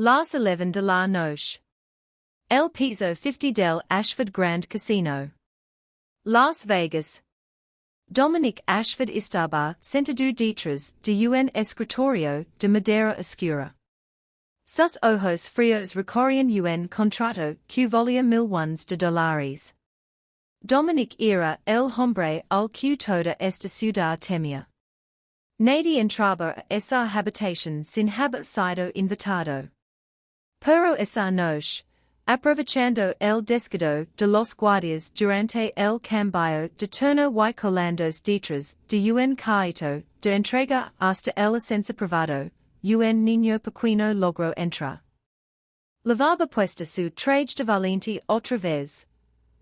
Las 11 de la noche. El piso 50 del Ashford Grand Casino. Las Vegas. Dominic Ashford estaba sentado detrás de un escritorio de madera oscura. Sus ojos fríos recorrían un contrato que valía $1,000,000. Dominic era el hombre al que toda esta ciudad temía. Nadie entraba a esa habitación sin haber sido invitado. Pero esa noche, aprovechando el descuido de los guardias durante el cambio de turno y colandos detrás de un carrito de entrega hasta el ascensor privado, un niño pequeño logró entrar. Llevaba puesta su traje de valentía otra vez.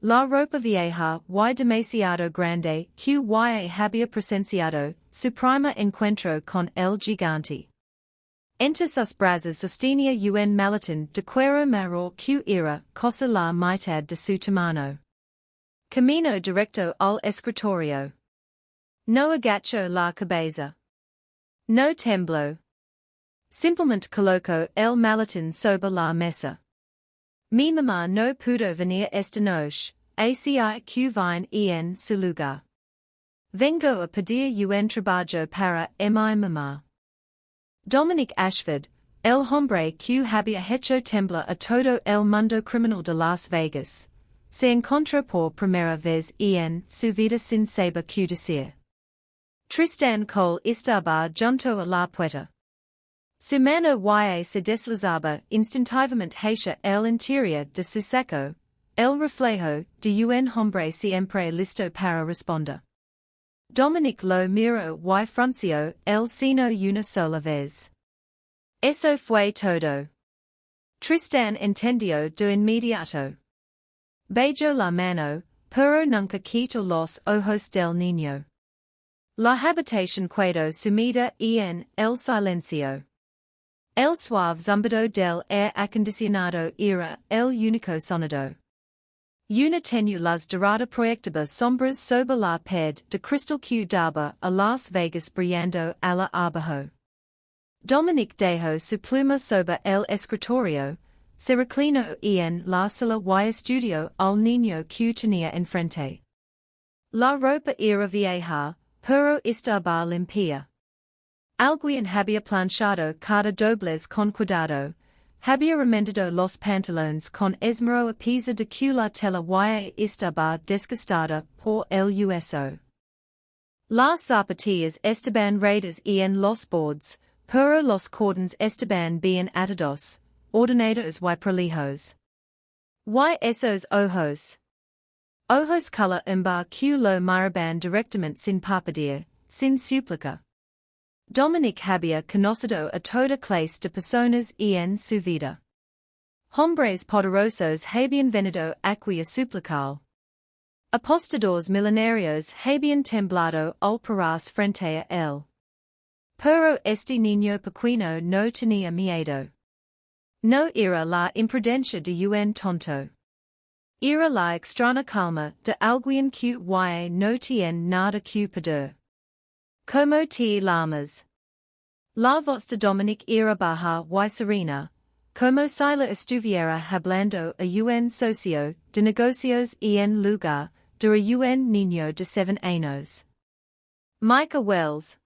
La ropa vieja y demasiado grande que había presenciado su primer encuentro con el gigante. Entre sus brazos sostenía un maletín de cuero marrón que era cosa la mitad de su tamaño. Caminó directo al escritorio. No agachó la cabeza. No tembló. Simplemente colocó el maletín sobre la mesa. Mi mamá no pudo venir esta noche, así que vine en su lugar. Vengo a pedir un trabajo para mi mamá. Dominic Ashford, el hombre que había hecho temblar a todo el mundo criminal de Las Vegas, se encontró por primera vez en su vida sin saber qué decir. Tristan Cole estaba junto a la puerta. Su mano se deslizaba instintivamente hacia el interior de su saco, el reflejo de un hombre siempre listo para responder. Dominic lo miró y frunció el ceño una sola vez. Eso fue todo. Tristan entendió de inmediato. Beijó la mano, pero nunca quitó los ojos del niño. La habitación quedó sumida en el silencio. El suave zumbido del aire acondicionado era el único sonido. Una tenue luz dorada proyectaba sombras sobre la pared de cristal que daba a Las Vegas brillando a la abajo. Dominic dejó su pluma sobre el escritorio, se reclinó en la sala y estudió al niño que tenía enfrente. La ropa era vieja, pero estaba limpia. Alguien había planchado cada doblez con cuidado, había remendado los pantalones con esmero a pesar de que la tela estaba desgastada por el uso. Las zapatillas estaban raídas en los bordes, pero los cordones estaban bien atados, ordenados y prolijos. Y esos ojos. Ojos color ámbar que lo miraban directamente sin parpadear, sin súplica. Dominic había conocido a toda clase de personas en su vida. Hombres poderosos habían venido aquí a suplicar. Apostadores millonarios habían temblado al paras frente a él. Pero este niño pequeño no tenía miedo. No era la imprudencia de un tonto. Era la extraña calma de alguien que no tiene nada que perder. Como te llamas? La voz de Dominic era baja y serena, como si la estuviera hablando a un socio de negocios en lugar de un niño de 7 años. Micah Wells.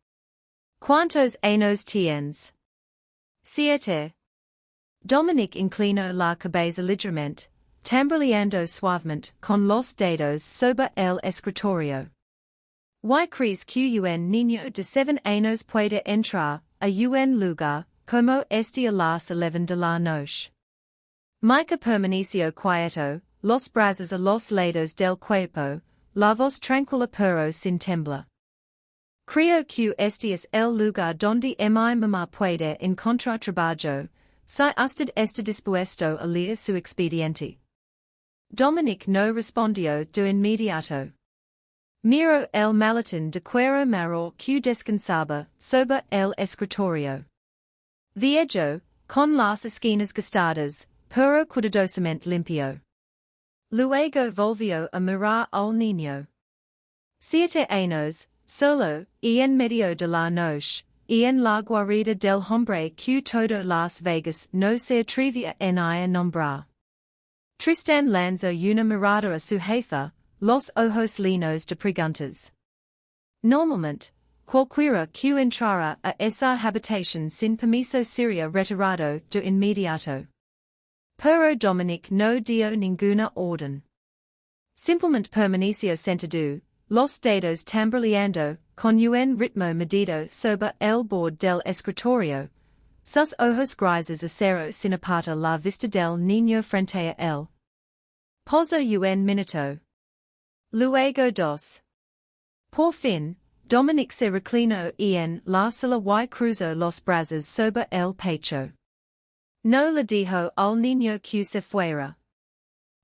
¿Cuántos años tienes? 7. Dominic inclinó la cabeza ligeramente, tambaleando suavemente con los dedos sobre el escritorio. ¿Y crees que un niño de 7 años puede entrar a un lugar como este a las 11 de la noche? Micah permaneció quieto, los brazos a los lados del cuerpo, la voz tranquila pero sin temblar. Creo que este es el lugar donde mi mamá puede encontrar trabajo, si usted está dispuesto a leer su expediente. Dominic no respondió de inmediato. Miró el maletín de cuero marrón que descansaba sobre el escritorio. Viejo, con las esquinas gastadas, pero cuidadosamente limpio. Luego volvió a mirar al niño. 7 años, solo, y en medio de la noche, en la guarida del hombre que todo Las Vegas no se atrevía ni a nombrar. Tristan lanzó una mirada a su jefa, los ojos llenos de preguntas. Normalmente, cualquiera que entrara a esa habitación sin permiso sería retirado de inmediato. Pero Dominic no dio ninguna orden. Simplemente permaneció sentado, los dedos tambaleando, con un ritmo medido sobre el borde del escritorio, sus ojos grises acero sin apartar la vista del niño frente a él. Posó un minuto. Luego dos. Por fin, Dominic se reclinó en la silla y cruzó los brazos sobre el pecho. No le dijo al niño que se fuera.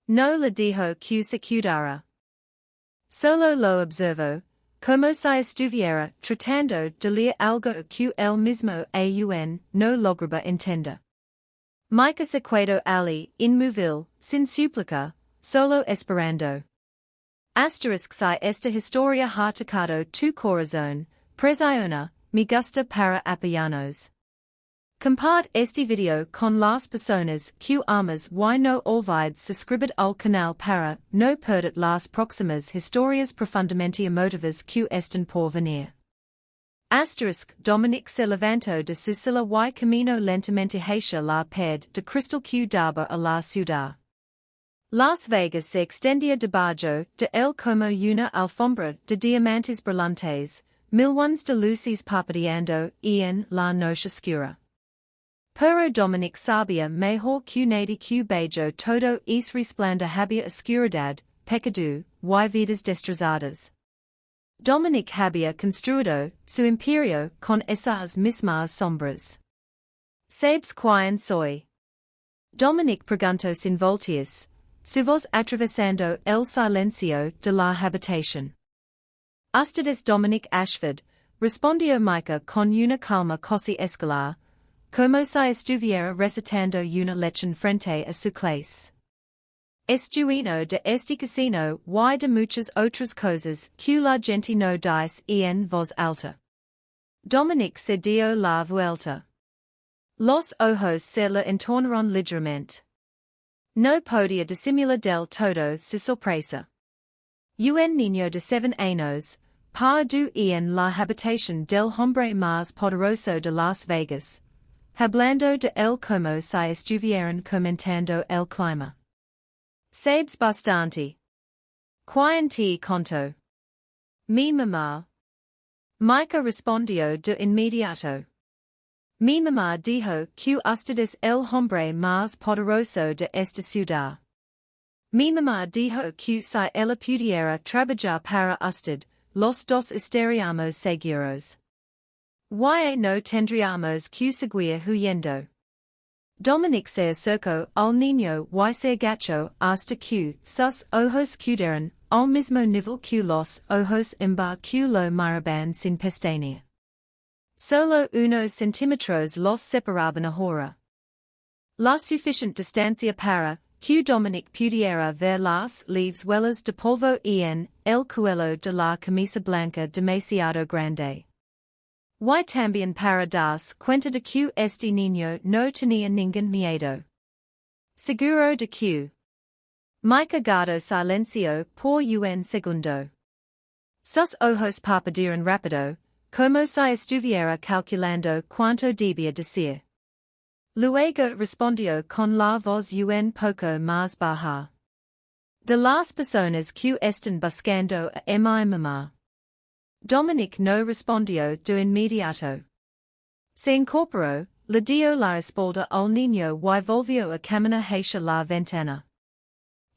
No le dijo que se quedara. Solo lo observó, como si estuviera tratando de leer algo que él mismo aún no lograba entender. Micah se quedó allí, inmóvil, sin súplica, solo esperando. Asterisk si esta historia ha tocado tu corazón, presiona, me gusta para apoyarnos. Comparte este video con las personas que amas y no olvides suscribir al canal para no perder las próximas historias profundamente emotivas que están por venir. Asterisk Dominic se levantó de su silla y caminó lentamente hacia la pared de cristal que daba a la ciudad. Las Vegas se extendía debajo de él como una alfombra de diamantes brillantes, millones de luces parpadeando en la noche oscura. Pero Dominic sabía mejor que nadie que bajo todo es resplandor había oscuridad, pecado, y vidas destrozadas. Dominic había construido su imperio con esas mismas sombras. ¿Sabes quién soy? Dominic preguntó sin voltearse, su voz atravesando el silencio de la habitación. Ustedes Dominic Ashford, respondió Micah con una calma casi escolar, como si estuviera recitando una lección frente a su clase. Es dueño de este casino y de muchas otras cosas que la gente no dice en voz alta. Dominic se dio la vuelta. Los ojos se le entornaron ligeramente. No podía disimular del todo su sorpresa. Un niño de 7 años, parado en la habitación del hombre más poderoso de Las Vegas, hablando de él como si estuvieran comentando el clima. Sabes bastante. ¿Quién te contó? Mi mamá. Micah respondió de inmediato. Mi mamá dijo que usted es el hombre más poderoso de esta ciudad. Mi mamá dijo que si ella pudiera trabajar para usted, los dos estaríamos seguros. Y no tendríamos que seguir huyendo. Dominic se acercó al niño y se agachó hasta que sus ojos quedaron al mismo nivel que los ojos que lo miraban sin pestañear. Solo unos centímetros los separaban ahora. La suficiente distancia para que Dominic pudiera ver las huellas de polvo en el cuello de la camisa blanca demasiado grande. Y también para darse cuenta de que este niño no tenía ningún miedo. Seguro de que. Micah guardó silencio por un segundo. Sus ojos parpadearon rápido, como si estuviera calculando cuánto debía decir. Luego respondió con la voz un poco más baja. De las personas que están buscando a mi mamá. Dominic no respondió de inmediato. Se incorporó, le dio la espalda al niño y volvió a caminar hacia la ventana.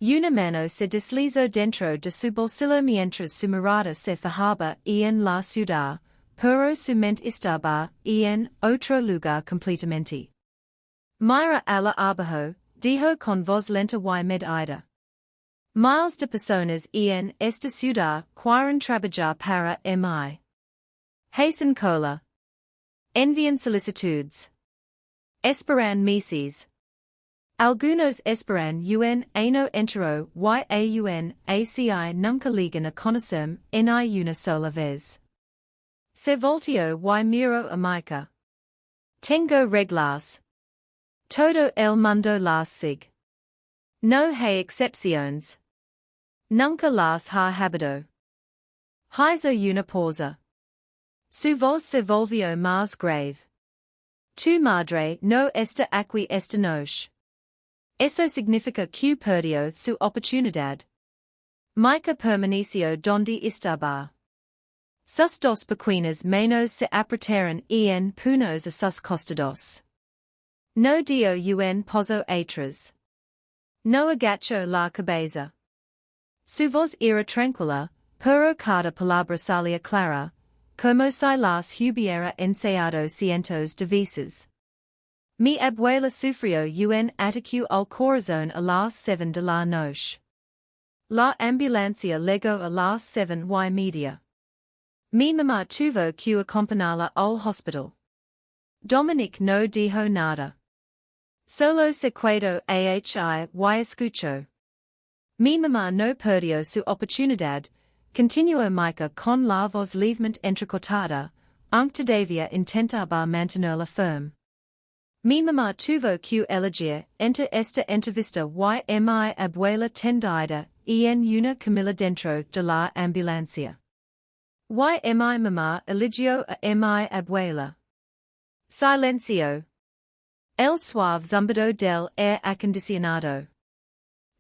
Una mano se deslizó dentro de su bolsillo mientras su mirada se fijaba en la ciudad, pero su mente estaba en otro lugar completamente. Mira a la abajo, dijo con voz lenta y medida. Miles de personas en esta ciudad quieren trabajar para mí. Hacen cola. Envían solicitudes. Esperan meses. Algunos esperan un año entero y aún así nunca llegan a conocerme ni una sola vez. Se volteo y miro a Mica. Tengo reglas. Todo el mundo las sigue. No hay excepciones. Nunca las ha habido. Hizo una pausa. Su voz se volvió más grave. Tu madre no está aquí esta noche. Eso significa que perdió su oportunidad. Mica permaneció donde estaba. Sus dos pequeñas manos se apretaron en puños a sus costados. No dio un paso atrás. No agachó la cabeza. Su voz era tranquila, pero cada palabra salía clara, como si las hubiera ensayado cientos de veces. Mi abuela sufrió un ataque al corazón a las 7 de la noche. La ambulancia llegó a las 7:30. Mi mamá tuvo que acompañarla al hospital. Dominic no dijo nada. Solo se quedó ahí y escuchó. Mi mamá no perdió su oportunidad, continuó Mica con la voz levemente entrecortada, aunque todavía intentaba mantenerla firme. Mi mamá tuvo que elegir entre esta entrevista y mi abuela tendida en una camilla dentro de la ambulancia. Y mi mamá eligió a mi abuela. Silencio. El suave zumbido del aire acondicionado.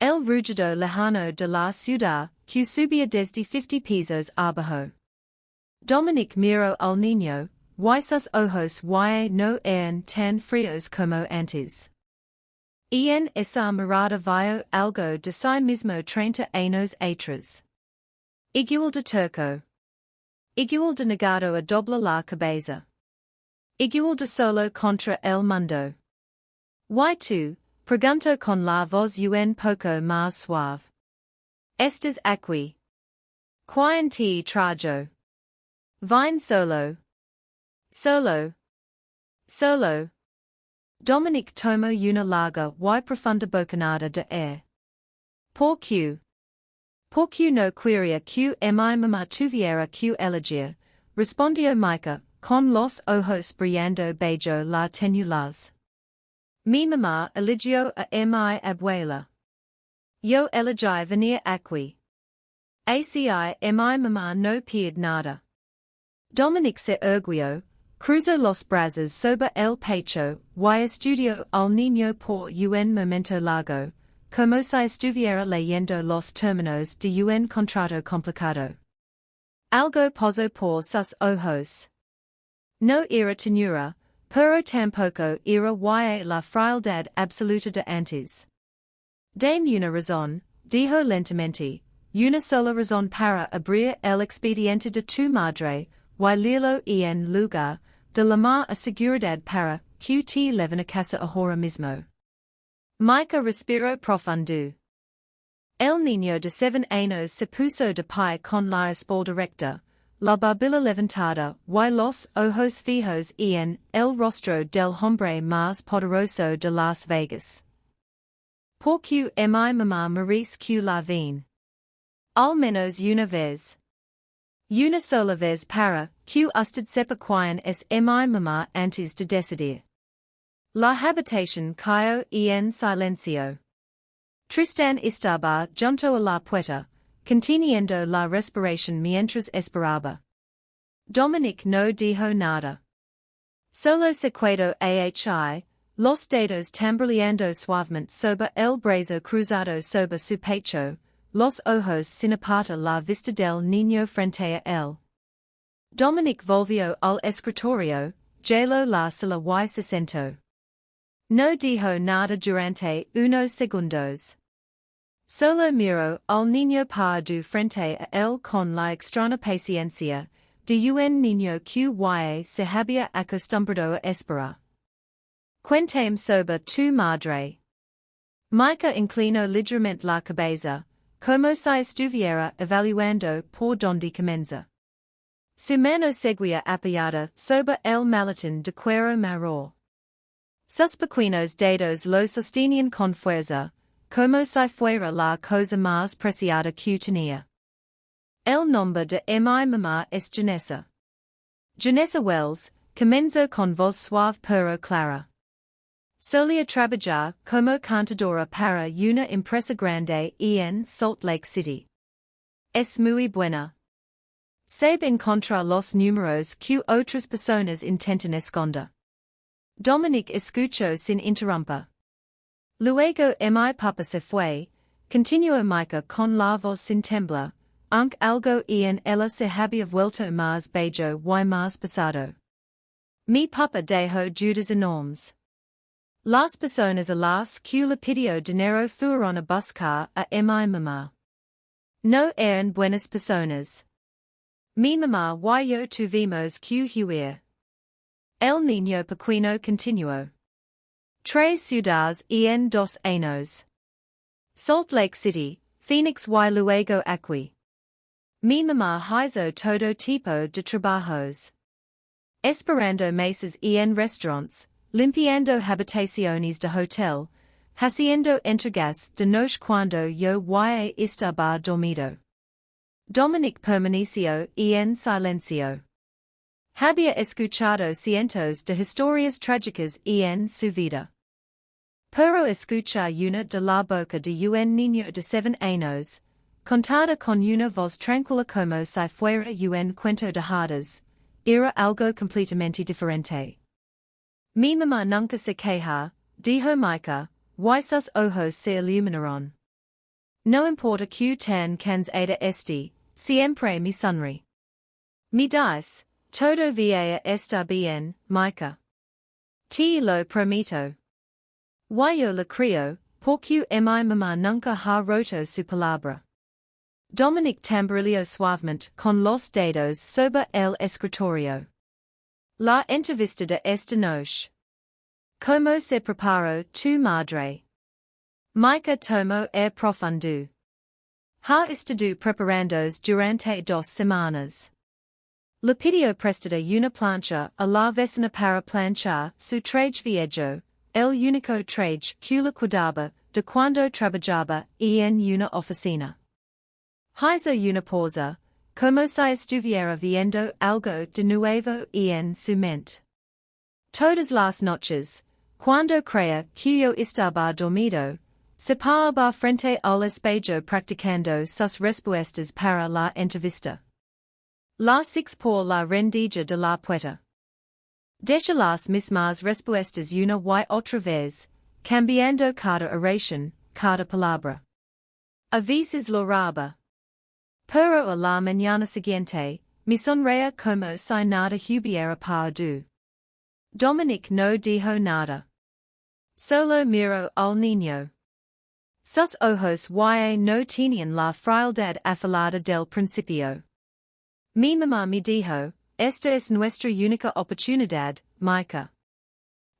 El rugido lejano de la ciudad, que subía desde 50 pisos abajo. Dominic miró al niño, y sus ojos y no eran tan fríos como antes. En esa mirada vio algo de sí mismo 30 años atrás. Igual de turco. Igual de negado a doblar la cabeza. Igual de solo contra el mundo. Y tú, preguntó con la voz un poco más suave. Estás aquí. ¿Quién te trajo? Vine solo. Solo. Solo. Dominic tomó una larga y profunda bocanada de aire. ¿Por qué? Porque no quería que mi mamá tuviera que elegir, respondió Mica, con los ojos brillando bajo la tenue. Mi mamá eligió a mi abuela. Yo elegí venir aquí. Así mi mamá no pierde nada. Dominic se erguió, cruzó los brazos sobre el pecho y estudió al niño por un momento largo, como si estuviera leyendo los términos de un contrato complicado. Algo pasó por sus ojos. No era ternura, pero tampoco era la frialdad absoluta de antes. Dame una razón, dijo lentamente, una sola razón para abrir el expediente de tu madre, y leerlo en lugar de llamar a seguridad para que te lleven a casa ahora mismo. Mica respiró profundo. El niño de 7 años se puso de pie con la espalda recta, la barbilla levantada y los ojos fijos en el rostro del hombre más poderoso de Las Vegas. Porque mi mamá merece que la ven. Al menos una vez. Una sola vez para que usted sepa quién es mi mamá antes de decidir. La habitación cayó en silencio. Tristan estaba junto a la puerta, conteniendo la respiración mientras esperaba. Dominic no dijo nada. Solo se quedó ahí, los dedos tambaleando suavemente sobre el brazo cruzado sobre su pecho, los ojos sin apartar la vista del niño frente a él. Dominic volvió al escritorio, geló la silla y se sentó. No dijo nada durante unos segundos. Solo miró al niño pardo frente a él con la extraña paciencia de un niño que se había acostumbrado a esperar. Cuéntame sobre tu madre. Mica inclinó ligeramente la cabeza, como si estuviera evaluando por dónde comenzar. Su mano seguía apoyada sobre el maletín de cuero marrón. Sus pequeños dedos lo sostenían con fuerza, como si fuera la cosa más preciada que tenía. El nombre de mi mamá es Janessa. Janessa Wells, comenzo con voz suave pero clara. Solia trabajar como cantadora para una empresa grande en Salt Lake City. Es muy buena. Sabe encontrar los números que otras personas intentan esconder. Dominic escuchó sin interrumper. Luego mi papá se fue, continuó Micah con la voz sin temblar, aunque algo en ella se había vuelto más bello y más pesado. Mi papá dejó deudas enormes. Las personas a las que le pidió dinero fueron a buscar a mi mamá. No eran buenas personas. Mi mamá y yo tuvimos que huir. El niño pequeño continuó. 3 ciudades en 2 años. Salt Lake City, Phoenix y luego aquí. Mi mamá hizo todo tipo de trabajos. Esperando mesas en restaurantes, limpiando habitaciones de hotel, haciendo entregas de noche cuando yo ya estaba dormido. Dominic permaneció en silencio. Había escuchado cientos de historias trágicas en su vida. Pero escuchar una de la boca de un niño de 7 años, contada con una voz tranquila como si fuera un cuento de hadas, era algo completamente diferente. Mi mamá nunca se queja, dijo Micah, y sus ojos se iluminaron. No importa que tan cansada esté, siempre me sonríe. Me dice, todo va estar bien, Micah. Te lo prometo. Y yo le creo, porque mi mamá nunca ha roto su palabra. Dominic tamborileó suavemente con los dedos sobre el escritorio. La entrevista de esta noche. ¿Cómo se preparó tu madre? Micah tomó air profundo. Ha estado preparándose durante 2 semanas. Le pidió prestada una plancha a la vecina para planchar su traje viejo, el único traje que le quedaba de cuando trabajaba en una oficina. Hizo una pausa, como si estuviera viendo algo de nuevo en su mente. Todas las noches, cuando creía que yo estaba dormido, se paraba frente al espejo practicando sus respuestas para la entrevista. Las 6 por la rendija de la puerta. Deja las mismas respuestas una y otra vez, cambiando cada oración, cada palabra. A veces lo raba. Pero a la mañana siguiente, me sonreía como si nada hubiera pasado. Dominic no dijo nada. Solo miró al niño. Sus ojos ya no tenían la frialdad afilada del principio. Mi mamá me dijo, esta es nuestra única oportunidad, Micah.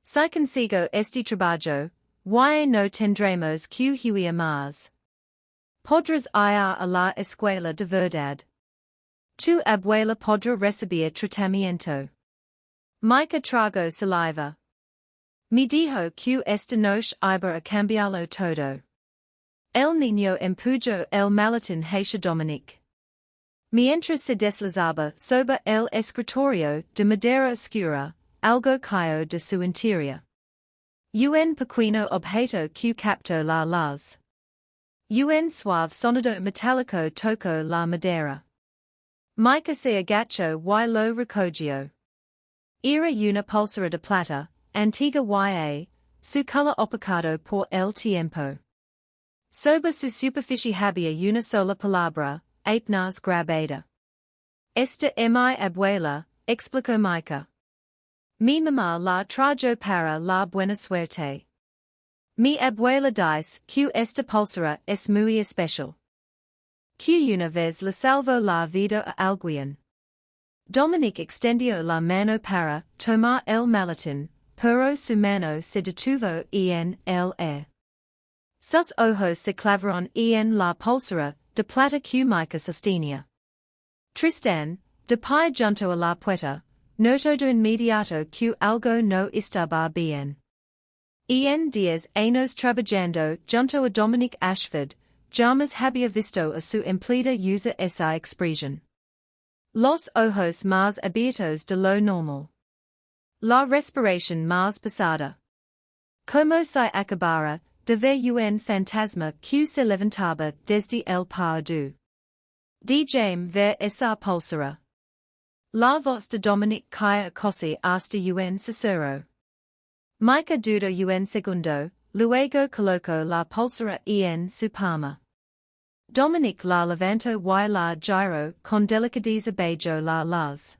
Si consigo este trabajo, ya no tendremos que huir más. Podrás ir a la escuela de verdad. Tu abuela podrá recibir tratamiento. Micah tragó saliva. Me dijo que esta noche iba a cambiarlo todo. El niño empujó el maletín hacia Dominic. Mientras se deslizaba sobre el escritorio de madera oscura, algo cayó de su interior. Un pequeño objeto que captó la luz. Un suave sonido metálico tocó la madera. Micah se agachó y lo recogió. Era una pulsera de plata, antigua y su color opacado por el tiempo. Sobre su superficie había una sola palabra, apenas grabada. Esta es mi abuela, explicó Micah. Mi mamá la trajo para la buena suerte. Mi abuela dice que esta pulsera es muy especial. Que una vez le salvó la vida a alguien. Dominic extendió la mano para tomar el maletín, pero su mano se detuvo en el aire. Sus ojos se clavaron en la pulsera de plata que Micah sostenía. Tristan, de pie junto a la puerta, notó de inmediato que algo no estaba bien. En 10 años trabajando junto a Dominic Ashford, jamás había visto a su empleada usar esa expresión. Los ojos más abiertos de lo normal. La respiración más pesada. Como se acabara de ver un fantasma que se levantaba desde el pardo. Déjame ver esa pulsera. La voz de Dominic cae casi hasta un susurro. Mica dudo un segundo, luego coloco la pulsera en su palma. Dominic la levanto y la giro con delicadeza bajo las.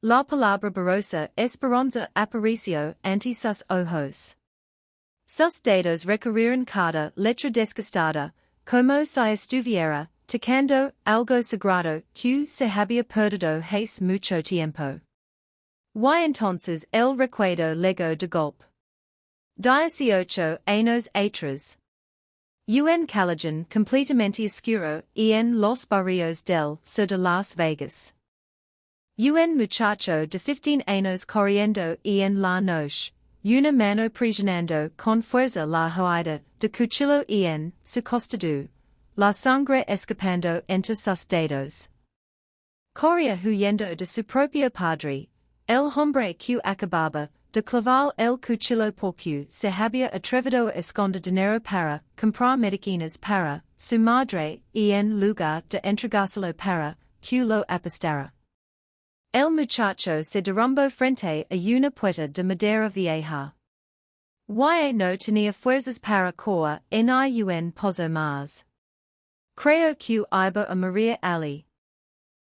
La palabra borrosa esperanza apareció ante sus ojos. Sus dedos recorrieron cada letra desgastada, como si estuviera tocando algo sagrado que se había perdido hace mucho tiempo. Y entonces el recuerdo llegó de golpe. 18 años atrás. Un callejón completamente oscuro en los barrios del sur de Las Vegas. Un muchacho de 15 años corriendo en la noche, una mano presionando con fuerza la hoja de cuchillo en su costado, la sangre escapando entre sus dedos. Corría huyendo de su propio padre, el hombre que acababa de clavar el cuchillo porque se había atrevido a esconder dinero para comprar medicinas para su madre y en lugar de entregárselo para que lo apostara. El muchacho se derrumbó frente a una puerta de madera vieja. Y no tenía fuerzas para correr en un pozo más. Creo que iba a morir allí.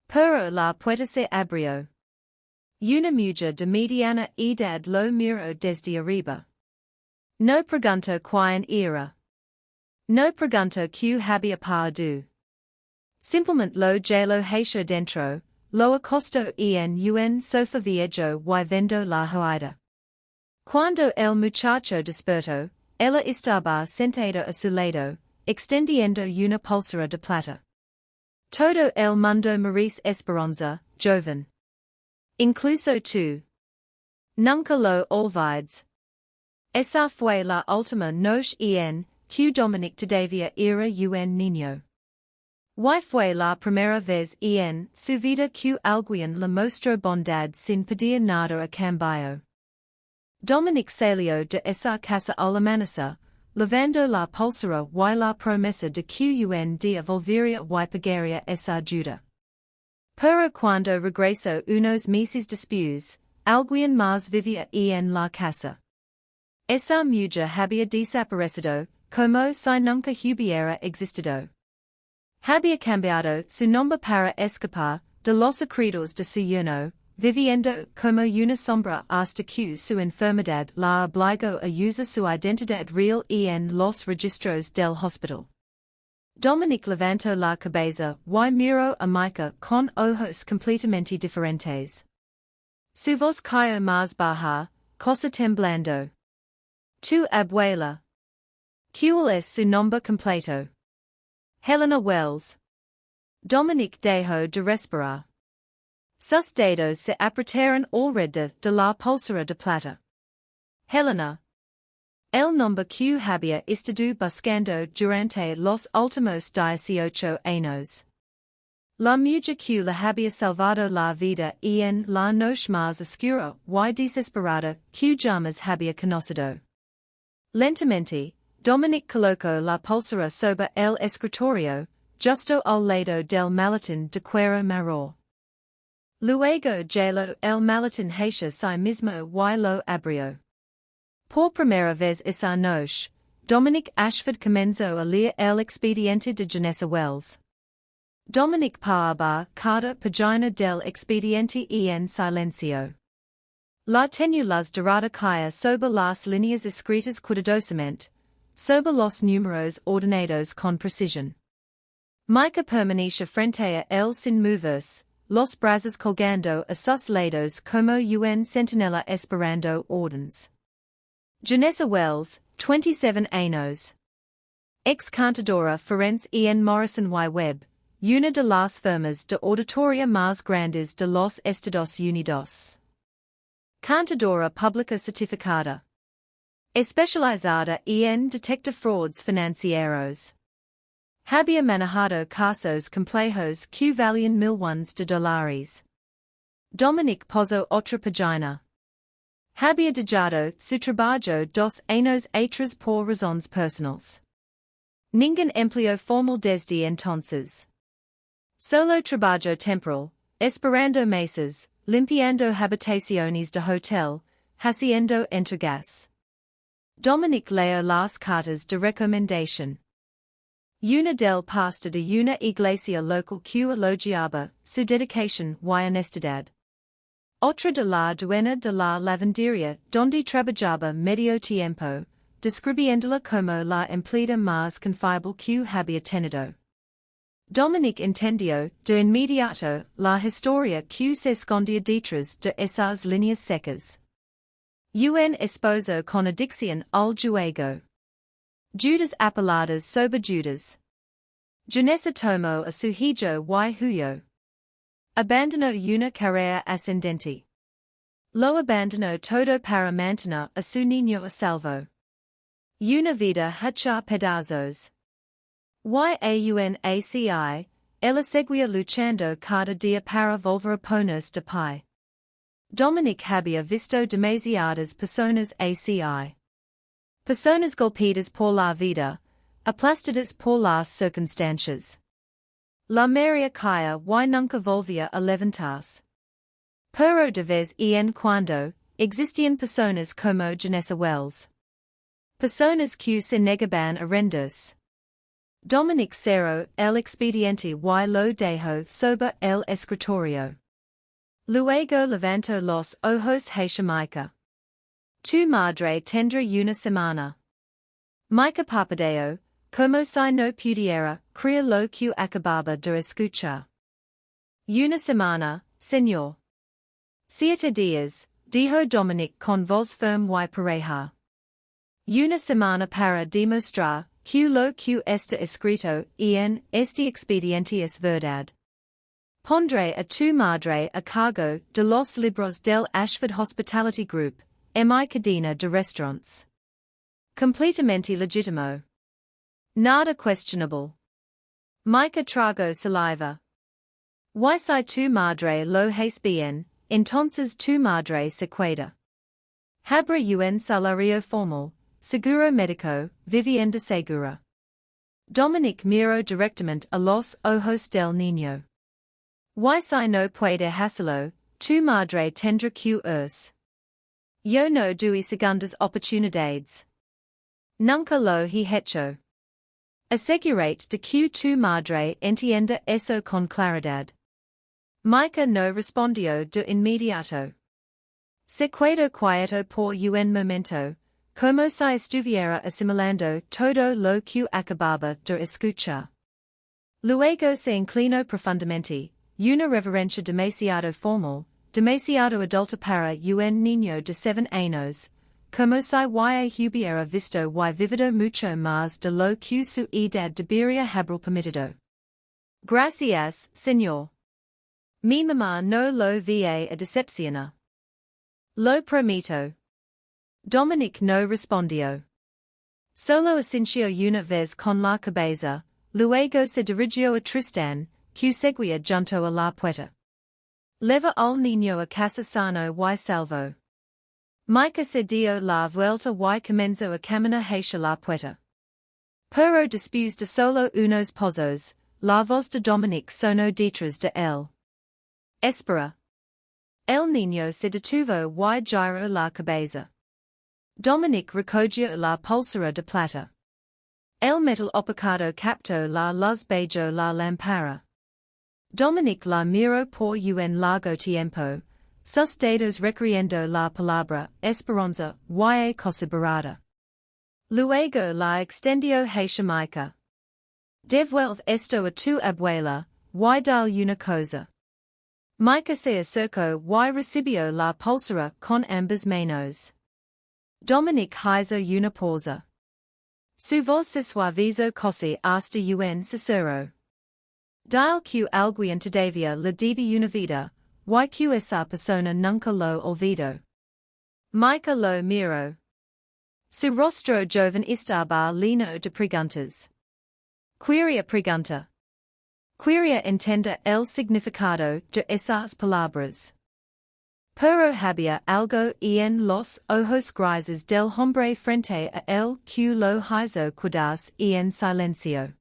Pero la puerta se abrió. Una mujer de mediana edad lo miró desde arriba. No pregunto quién era. No pregunto que había parado. Simplemente lo lo hecho dentro, lo acostó en un sofá viejo y vendo la hoja. Cuando el muchacho despertó, ella estaba sentada a su lado, extendiendo una pulsera de plata. Todo el mundo merece esperanza, joven. Incluso tú. Nunca lo olvides. Esa fue la última noche en que Dominic todavía era un niño. Y fue la primera vez en su vida que alguien le mostró bondad sin pedir nada a cambio. Dominic salió de esa casa al amanecer, levando la pulsera y la promesa de que un día volvería y pagaría esa ayuda. Pero cuando regresó unos meses después, alguien más vivía en la casa. Esa mujer había desaparecido, como si nunca hubiera existido. Había cambiado su nombre para escapar de los secretos de su yerno, viviendo como una sombra hasta que su enfermedad la obligó a usar su identidad real en los registros del hospital. Dominic levantó la cabeza y miró a Mica con ojos completamente diferentes. Su voz cayó más baja, cosa temblando. Tu abuela. ¿Cuál es su nombre completo? Helena Wells. Dominic dejó de respirar. Sus dedos se apretaron alrededor de la pulsera de plata. Helena. El nombre que había estado buscando durante los últimos 18 años. La mujer que le había salvado la vida en la noche más oscura y desesperada que jamás había conocido. Lentamente, Dominic colocó la pulsera sobre el escritorio, justo al lado del maletín de cuero marrón. Luego jaló el maletín hacia sí mismo y lo abrió. Por primera vez esa noche, Dominic Ashford comenzó a leer el expediente de Janessa Wells. Dominic paraba cada página del expediente en silencio. La tenía las dorada caía sobre las líneas escritas cuidadosamente, sobre los números ordenados con precisión. Mica permanecía frente a él sin moverse, los brazos colgando a sus lados como un centinela esperando órdenes. Janessa Wells, 27 años. Ex cantadora forense en Morrison y Webb, una de las firmas de auditoría más grandes de los Estados Unidos. Cantadora pública certificada. Especializada en detectar fraudes financieros. Había manejado casos complejos que valían millones de dólares. Dominic posó otra página. Había dejado su trabajo 2 años atrás por razones personales. Ningún empleo formal desde entonces. Solo trabajo temporal, esperando meses, limpiando habitaciones de hotel, haciendo entregas. Dominic leyó las cartas de recomendación. Una del pastor de una iglesia local que elogiaba su dedicación y honestidad. Otra de la dueña de la lavandería donde trabajaba medio tiempo, describiéndola como la empleada más confiable que había tenido. Dominic entendió de inmediato la historia que se escondía detrás de esas líneas secas. Un esposo con adicción al juego. Judas apeladas sobre Judas. Janessa tomó a su hijo y huyó. Abandonó una carrera ascendente. Lo abandonó todo para mantener a su niño a salvo. Una vida hecha pedazos. Yaunci, ella seguía luchando cada día para volver a ponerse de pie. Dominic había visto demasiadas personas así. Personas golpeadas por la vida, aplastadas por las circunstancias. La María caía y nunca volvía a levantarse. Pero de vez en cuando, existían personas como Janessa Wells. Personas que se negaban a rendirse. Dominic cerró el expediente y lo dejó sobre el escritorio. Luego levantó los ojos hacia Micah. Tu madre tendrá una semana. Micah parpadeó, como si no pudiera creer lo que acababa de escuchar. Una semana, señor. 7 días, dijo Dominic con voz firme y pareja. Una semana para demostrar que lo que está escrito en este expediente es verdad. Pondré a tu madre a cargo de los libros del Ashford Hospitality Group, mi cadena de restaurants. Completamente legítimo. Nada questionable. Micah tragó saliva. Y si tu madre lo hace bien, entonces tu madre se queda. Habrá un salario formal, seguro médico, vivienda segura. Dominic miró directamente a los ojos del niño. Y si no puede hacerlo, tu madre tendrá que irse. Yo no doy segundas oportunidades. Nunca lo he hecho. Asegurate de que tu madre entienda eso con claridad. Micah no respondió de inmediato. Se quedó quieto por un momento, como si estuviera asimilando todo lo que acababa de escuchar. Luego se inclinó profundamente, una reverencia demasiado formal, demasiado adulta para un niño de 7 años, como si hubiera visto y vivido mucho más de lo que su edad debería haber permitido. Gracias, señor. Mi mamá no lo va a decepcionar. Lo prometo. Dominic no respondió. Solo asintió una vez con la cabeza, luego se dirigió a Tristan, que seguía junto a la puerta. Leva al niño a casa sano y salvo. Micah se dio la vuelta y comenzó a caminar hacia la puerta. Pero después de solo unos pozos, la voz de Dominic sonó detrás de él. Espera. El niño se detuvo y giró la cabeza. Dominic recogió la pulsera de plata. El metal opacado captó la luz bajo la lámpara. Dominic la miró por un largo tiempo, sus dedos recorriendo la palabra esperanza y considerada. Luego la extendió hacia Micah. Devuelve esto a tu abuela, y dale una cosa. Micah se acercó y recibió la pulsera con ambas manos. Dominic hizo una pausa. Su voz se suavizó casi hasta un susurro. Dile que alguien todavía le debe una vida, y que esa persona nunca lo olvidó. Micah lo miró. Su rostro joven estaba lleno de preguntas. Quería pregunta. Quería entender el significado de esas palabras. Pero había algo en los ojos grises del hombre frente a él que lo hizo quedarse en silencio.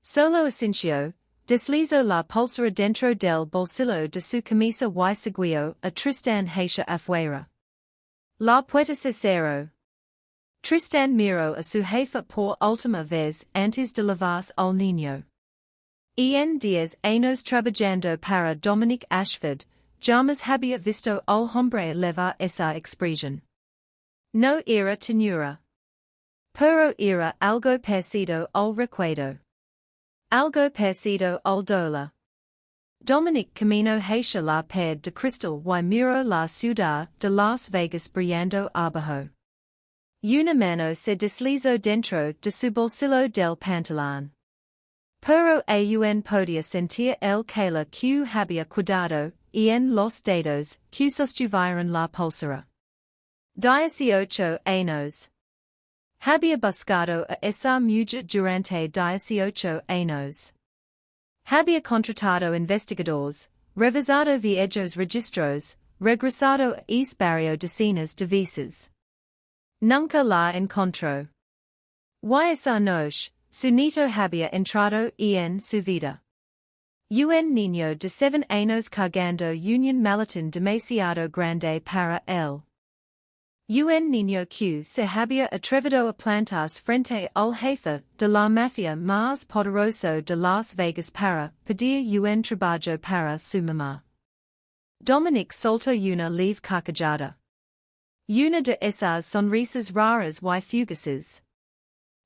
Solo asintió, deslizó la pulsera dentro del bolsillo de su camisa y siguió a Tristan hacia afuera. La puerta se cerró. Tristan miró a su jefe por última vez antes de llevarse al niño. En 10 años trabajando para Dominic Ashford, jamás había visto al hombre levar esa expresión. No era ternura. Pero era algo parecido al recuerdo. Algo parecido al dolor. Dominic caminó hacia la pared de cristal y miró la ciudad de Las Vegas brillando abajo. Una mano se deslizó dentro de su bolsillo del pantalón. Pero aún podía sentir el calor que había cuidado en los dedos que sostuvieron la pulsera. 18 años. Había buscado a esa mujer durante 18 años. Había contratado investigadores, revisado viejos registros, regresado a ese barrio decenas de veces. Nunca la encontró. Y esa noche, su nieto había entrado en su vida. Un niño de 7 años cargando un maletín demasiado grande para él. Un niño que se había atrevido a plantarse frente al jefe de la mafia más poderoso de Las Vegas para pedir un trabajo para su mamá. Dominic soltó una leve carcajada. Una de esas sonrisas raras y fugaces.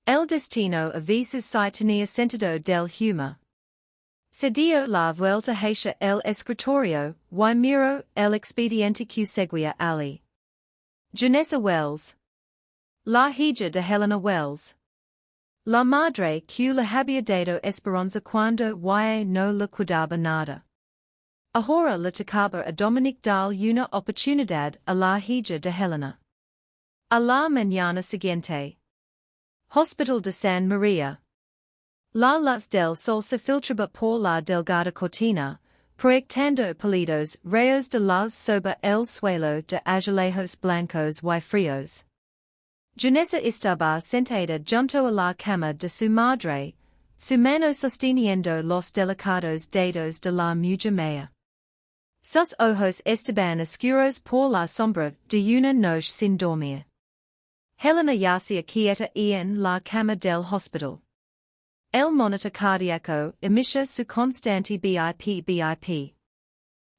El destino a veces se tenía sentido del humor. Se dio la vuelta hacia el escritorio y miró el expediente que seguía allí. Janessa Wells. La hija de Helena Wells. La madre que le había dado esperanza cuando ya no le cuidaba nada. Ahora le tocaba a Dominic dar una oportunidad a la hija de Helena. A la mañana siguiente. Hospital de San María. La luz del sol se filtraba por la delgada cortina, proyectando pálidos rayos de luz sobre el suelo de azulejos blancos y fríos. Janessa estaba sentada junto a la cama de su madre, su mano sosteniendo los delicados dedos de la mujer maya. Sus ojos estaban oscuros por la sombra de una noche sin dormir. Helena yacía quieta en la cama del hospital. El monitor cardíaco emitía su constante bip.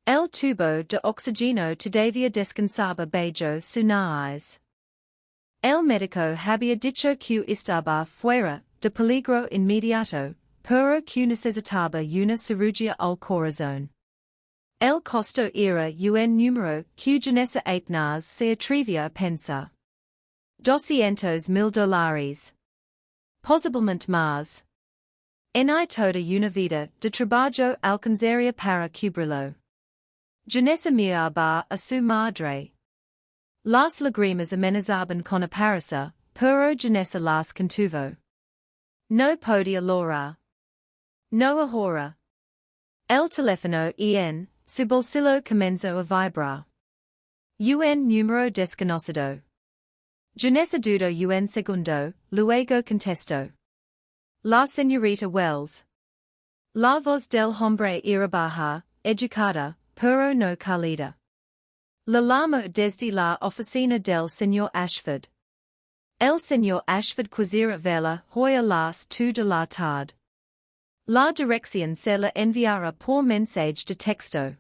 El tubo de oxígeno todavía descansaba bajo su nariz. El médico había dicho que estaba fuera de peligro inmediato, pero que necesitaba una cirugía al corazón. El costo era un número que Janessa apenas se atrevía a pensar. $200,000. Posiblemente más. En toda una vida de trabajo alcanzaría para cubrirlo. Janessa miraba a su madre. Las lágrimas amenazaban con aparecer, pero Janessa las contuvo. No podía lograr. No ahora. El teléfono en su bolsillo comenzó a vibrar. Un número desconocido. Janessa dudó un segundo, luego contestó. La señorita Wells. La voz del hombre era baja, educada, pero no cálida. La llamo desde la oficina del señor Ashford. El señor Ashford quisiera verla hoy a las 2 de la tarde. La dirección se la enviará por mensaje de texto.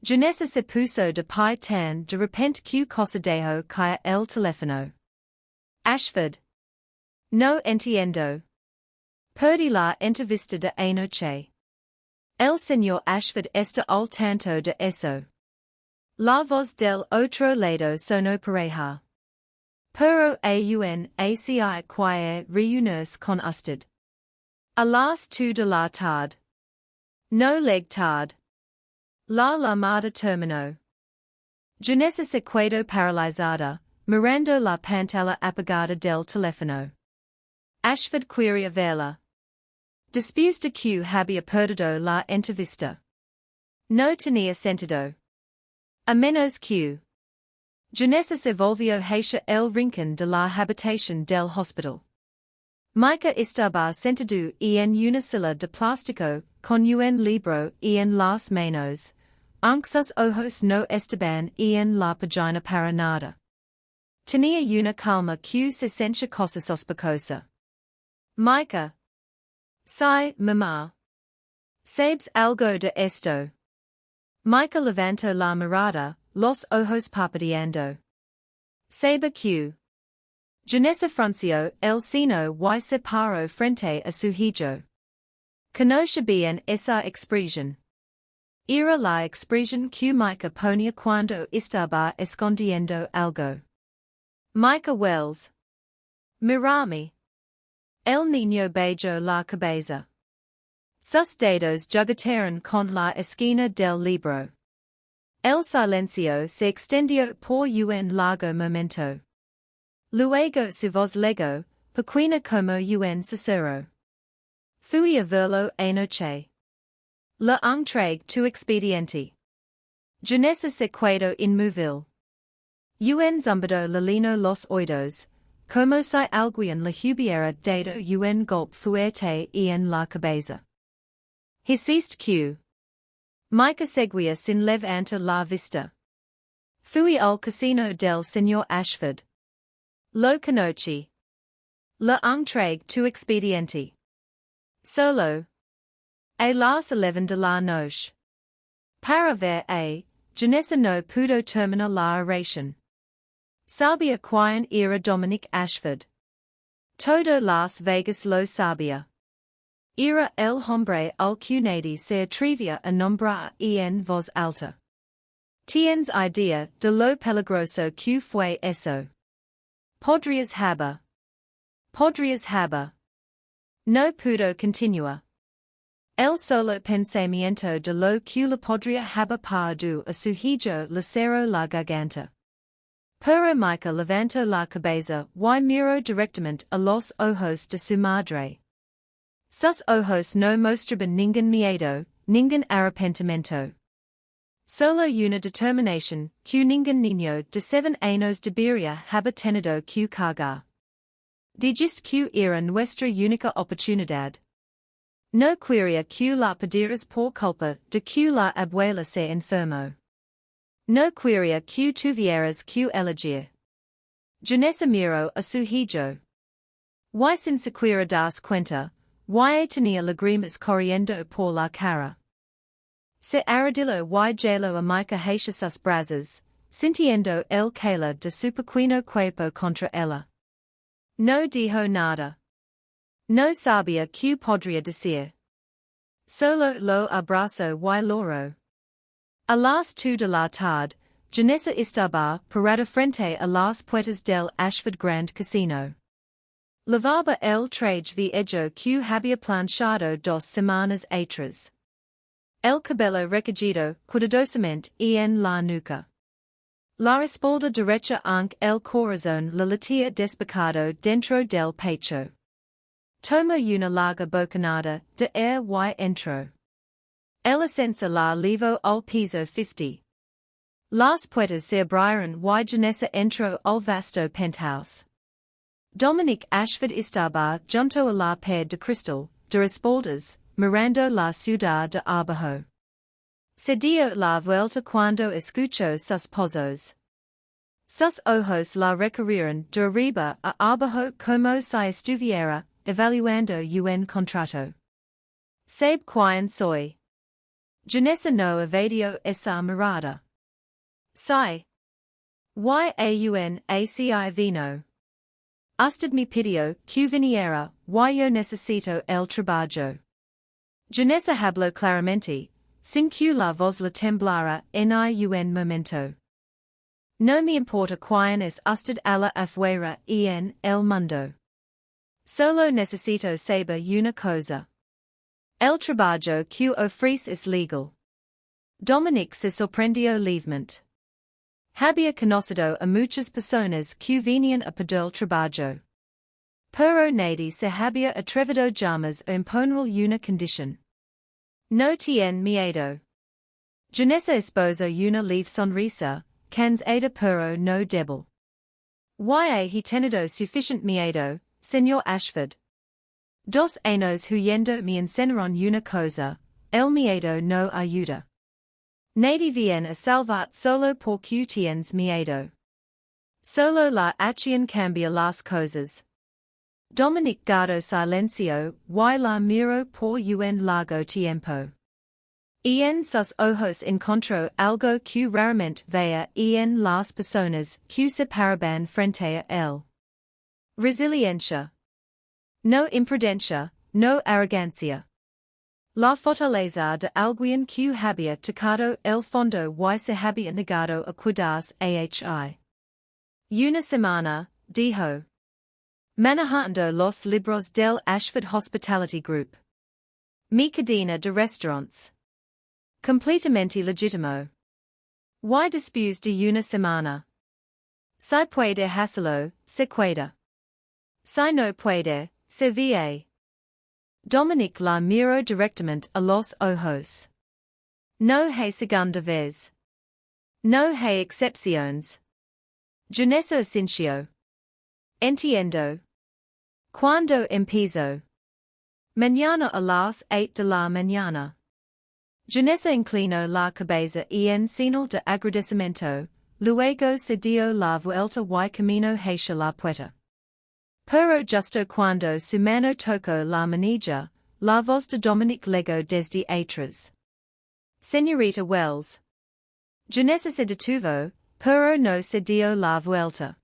Janessa se puso de pie tan de repente que cosa dejó caer el teléfono. Ashford. No entiendo. Perdí la entrevista de anoche. El señor Ashford está al tanto de eso. La voz del otro lado sonó pareja. Pero aún así quiere reunirse con usted. A las 2 de la tarde. No leg tarde. La llamada terminó. Janessa se quedó paralizada, mirando la pantalla apagada del teléfono. Ashford quería verla. Después de que había perdido la entrevista. No tenía sentido. A menos que. Janessa se volvió hacia el rincón de la habitación del hospital. Mica estaba sentado en una silla de plástico, con un libro en las manos, aunque sus ojos no estaban en la página para nada. Tenía una calma que se sentía cosa sospechosa. Mica. Sí, mamá. ¿Sabes algo de esto? Mica levantó la mirada, los ojos parpadeando. ¿Sabe que? Janessa frunció el ceño y se paró frente a su hijo. Conocía bien esa expresión. Era la expresión que Mica ponía cuando estaba escondiendo algo. Mica Wells. Mírame. El niño bajó la cabeza. Sus dedos juguetearon con la esquina del libro. El silencio se extendió por un largo momento. Luego su voz legó, pequeña como un susurro. Fui a verlo anoche. Le entregué tu expediente. Janessa se quedó inmóvil. Un zumbido le llenó los oídos, como si alguien le hubiera dado un golpe fuerte en la cabeza. Hiciste que. Mica seguía sin levantar la vista. Fui al casino del señor Ashford. Lo conocí. Le entregué tu expediente. Solo. A las 11 de la noche. Para ver a, Janessa no pudo terminar la oración. Sabía quién era Dominic Ashford. Todo Las Vegas lo sabía. Era el hombre al que nadie se atrevía a nombrar en voz alta. ¿Tienes idea de lo peligroso que fue eso? Podrías haber. No pudo continuar. El solo pensamiento de lo que le podría haber pasado a su hijo le cerró la garganta. Pero Mica levantó la cabeza y miró directamente a los ojos de su madre. Sus ojos no mostraban ningún miedo, ningún arrepentimiento. Solo una determinación que ningún niño de 7 años debería haber tenido que cargar. Dijiste que era nuestra única oportunidad. No quería que la perdieras por culpa de que la abuela se enfermó. No quería que tuvieras que elegir. Janessa miró a su hijo. Y sin siquiera das cuenta, y tenía lágrimas corriendo por la cara. Se arrodilló y geló a Mica hacia sus brazos, sintiendo el calor de su pequeño cuerpo contra ella. No dijo nada. No sabía qué podría decir. Solo lo abrazó y lloró. A las 2 de la tarde, Janessa estaba parada frente a las puertas del Ashford Grand Casino. Lavaba el traje viejo que había planchado 2 semanas atrás. El cabello recogido cuidadosamente en la nuca. La espalda derecha aunque el corazón le latía despacado dentro del pecho. Tomó una larga bocanada de air y entró. El ascensor la llevó al piso 50. Las puertas se abrieron y Janessa entró al vasto penthouse. Dominic Ashford estaba junto a la pared de cristal, de espaldas, mirando la ciudad de abajo. Se dio la vuelta cuando escuchó sus pasos. Sus ojos la recorrieron de arriba a abajo como si estuviera evaluando un contrato. ¿Sabe quién soy? Janessa no evadió esa mirada. Sí. Y vino. Usted me pidió que viniera, y yo necesito el trabajo. Janessa habló claramente, sin que la voz le temblara en un momento. No me importa quién es usted a la afuera en el mundo. Solo necesito saber una cosa. El trabajo que ofrece es legal. Dominic se sorprendió levemente. Había conocido a muchas personas que venían a pedir trabajo. Pero nadie se había atrevido jamás a imponer una condición. No tiene miedo. Janessa esposo una leve sonrisa, cans ada pero no débil. Ya he tenido suficient miedo, señor Ashford. Dos años huyendo me enseñaron una cosa, el miedo no ayuda. Nadie viene a salvarte solo porque tienes miedo. Solo la acción cambia las cosas. Dominic guardo silencio, y la miro por un largo tiempo. En sus ojos encontró algo que raramente veía en las personas que se paraban frente a él. Resiliencia. No imprudencia, no arrogancia. La fortaleza de alguien que había tocado el fondo y se había negado a cuidarse ahi. Una semana, dijo. Manejando los libros del Ashford Hospitality Group. Mi cadena de restaurants. Completamente legítimo. Y después de una semana. Si puede hacerlo, se queda. Si no puede, se va. Dominic la miró directamente a los ojos. No hay segunda vez. No hay excepciones. Janessa sincio. Entiendo. Cuando empiezo. Mañana a las 8 de la mañana. Janessa inclinó la cabeza en señal de agradecimiento, luego se dio la vuelta y camino hacia la puerta. Pero justo cuando su mano tocó la manilla, la voz de Dominic llegó desde atrás. Señorita Wells. Janessa se detuvo, pero no se dio la vuelta.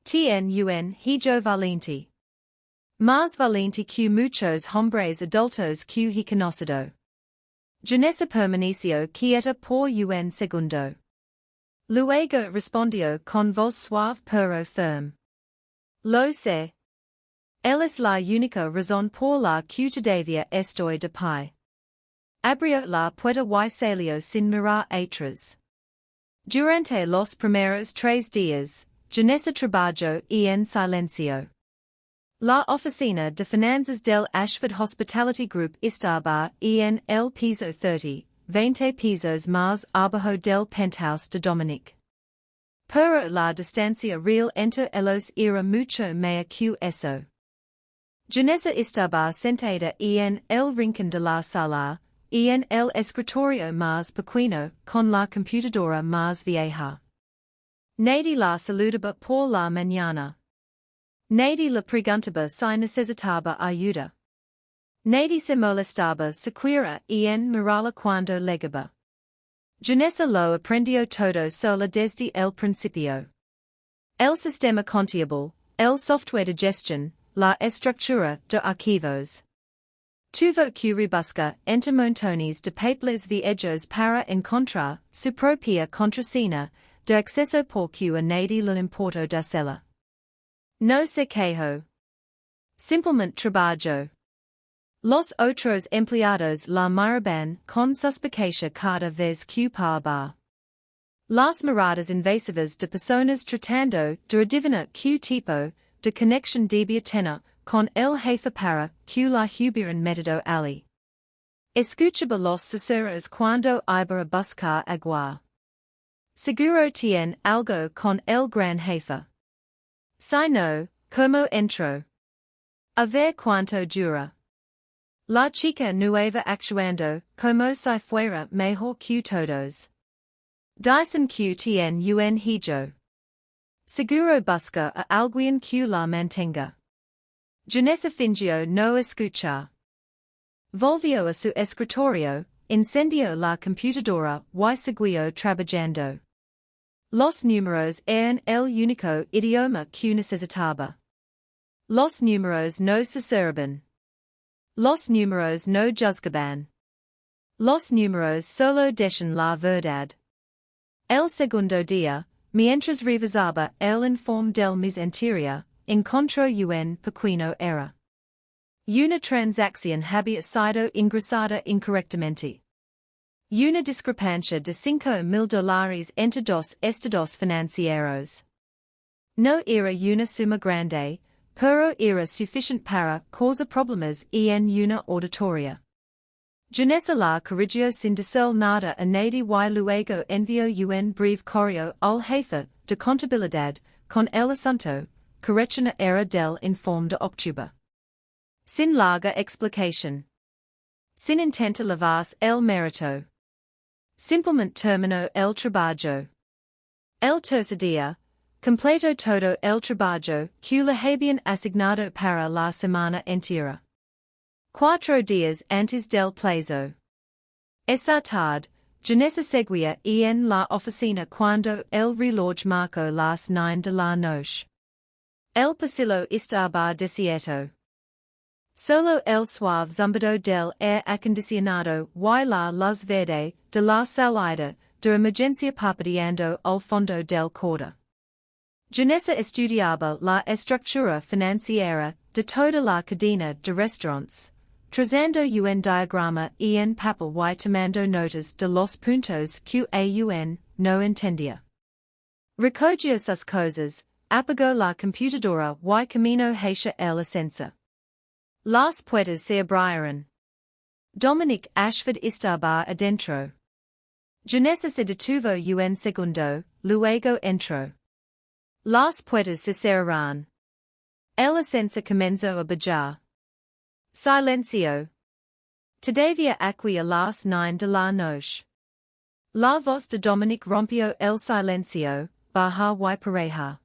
Tiene un hijo valiente. Más valiente que muchos hombres adultos que he conocido. Janessa permaneció quieta por un segundo. Luego respondió con voz suave pero firme. Lo sé. Él es la única razón por la que todavía estoy de pie. Abrió la puerta y salió sin mirar atrás. Durante los primeros 3 días, Janessa trabajó en silencio. La oficina de finanzas del Ashford Hospitality Group estaba en el piso 20 pisos más abajo del penthouse de Dominic. Pero la distancia real entre ellos era mucho mayor que eso. Janessa estaba sentada en el rincón de la sala, en el escritorio más pequeño, con la computadora más vieja. Nadie la saludaba por la mañana. Nadie le preguntaba si necesitaba ayuda. Nadie se molestaba siquiera en mirarla cuando llegaba. Janessa lo aprendió todo sola desde el principio. El sistema contable, el software de gestión, la estructura de archivos. Tuvo que rebuscar entre montones de papeles viejos para encontrar su propia contraseña de acceso porque a nadie le importó dársela. No se quejó. Simplemente trabajó. Los otros empleados la miraban con sospecha cada vez que pasaba. Las miradas invasivas de personas tratando de adivinar qué tipo de conexión debía tener con el jefe para que la hubieran metido allí. Escuchaba los susurros cuando iba a buscar agua. Seguro tiene algo con el gran jefe. Si no, ¿cómo entró? A ver cuánto dura. La chica nueva actuando como si fuera mejor que todos. Dicen que tiene un hijo. Seguro busca a alguien que la mantenga. Janessa fingió no escuchar. Volvió a su escritorio, encendió la computadora y siguió trabajando. Los números eran el único idioma que necesitaba. Los números no susurraban. Los números no juzgaban. Los números solo decían la verdad. El segundo día, mientras revisaba el informe del mes anterior, encontró un pequeño error. Una transacción había sido ingresada incorrectamente. Una discrepancia de $5,000 entre dos estados financieros. No era una suma grande, pero era suficient para causa problemas en una auditoria. Janessa la corrigió sin decir nada a nadie y luego envió un breve correo al jefe de contabilidad con el asunto, corrección era del informe de octubre. Sin larga explicación. Sin intento lavarse el mérito. Simplemente terminó el trabajo. El tercer día, completo todo el trabajo que le habían asignado para la semana entera. 4 días antes del plazo. Esa tarde, Janessa seguía en la oficina cuando el reloj marcó las 9 de la noche. El pasillo estaba desierto. Solo el suave zumbido del aire acondicionado y la luz verde de la salida de emergencia parpadeando al fondo del corredor. Janessa estudiaba la estructura financiera de toda la cadena de restaurantes, trazando un diagrama en papel y tomando notas de los puntos que aún no entendía. Recogió sus cosas, apagó la computadora y caminó hacia el ascensor. Las puertas se abrieron. Dominic Ashford estaba adentro. Janessa se detuvo un segundo, luego entró. Las puertas se cerraron. El ascensor comenzó a bajar. Silencio. Todavía aquí a las 9 de la noche. La voz de Dominic rompió el silencio, baja y pareja.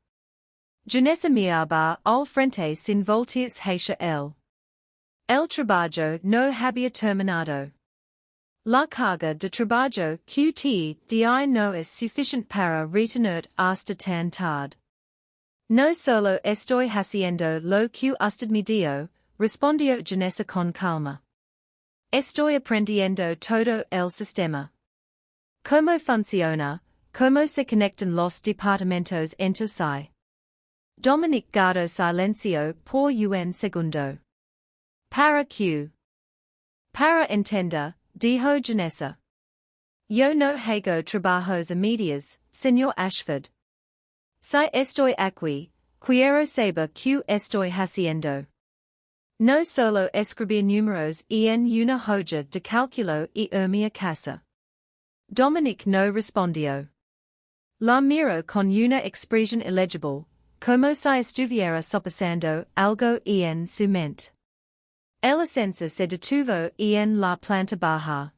Janessa miraba al frente sin voltearse hacia él. El trabajo no había terminado. La carga de trabajo que te di no es suficiente para retener hasta tan tarde. No solo estoy haciendo lo que usted me dio, respondió Janessa con calma. Estoy aprendiendo todo el sistema. Cómo funciona, cómo se conectan los departamentos entre sí. Dominic guardó silencio por un segundo. ¿Para qué? Para entender, dijo Janessa. Yo no hago trabajos a medias, señor Ashford. Si estoy aquí, quiero saber qué estoy haciendo. No solo escribir números en una hoja de cálculo y irme a casa. Dominic no respondió. La miró con una expresión illegible, como si estuviera sopesando algo en su mente. El ascensor se detuvo en la planta baja.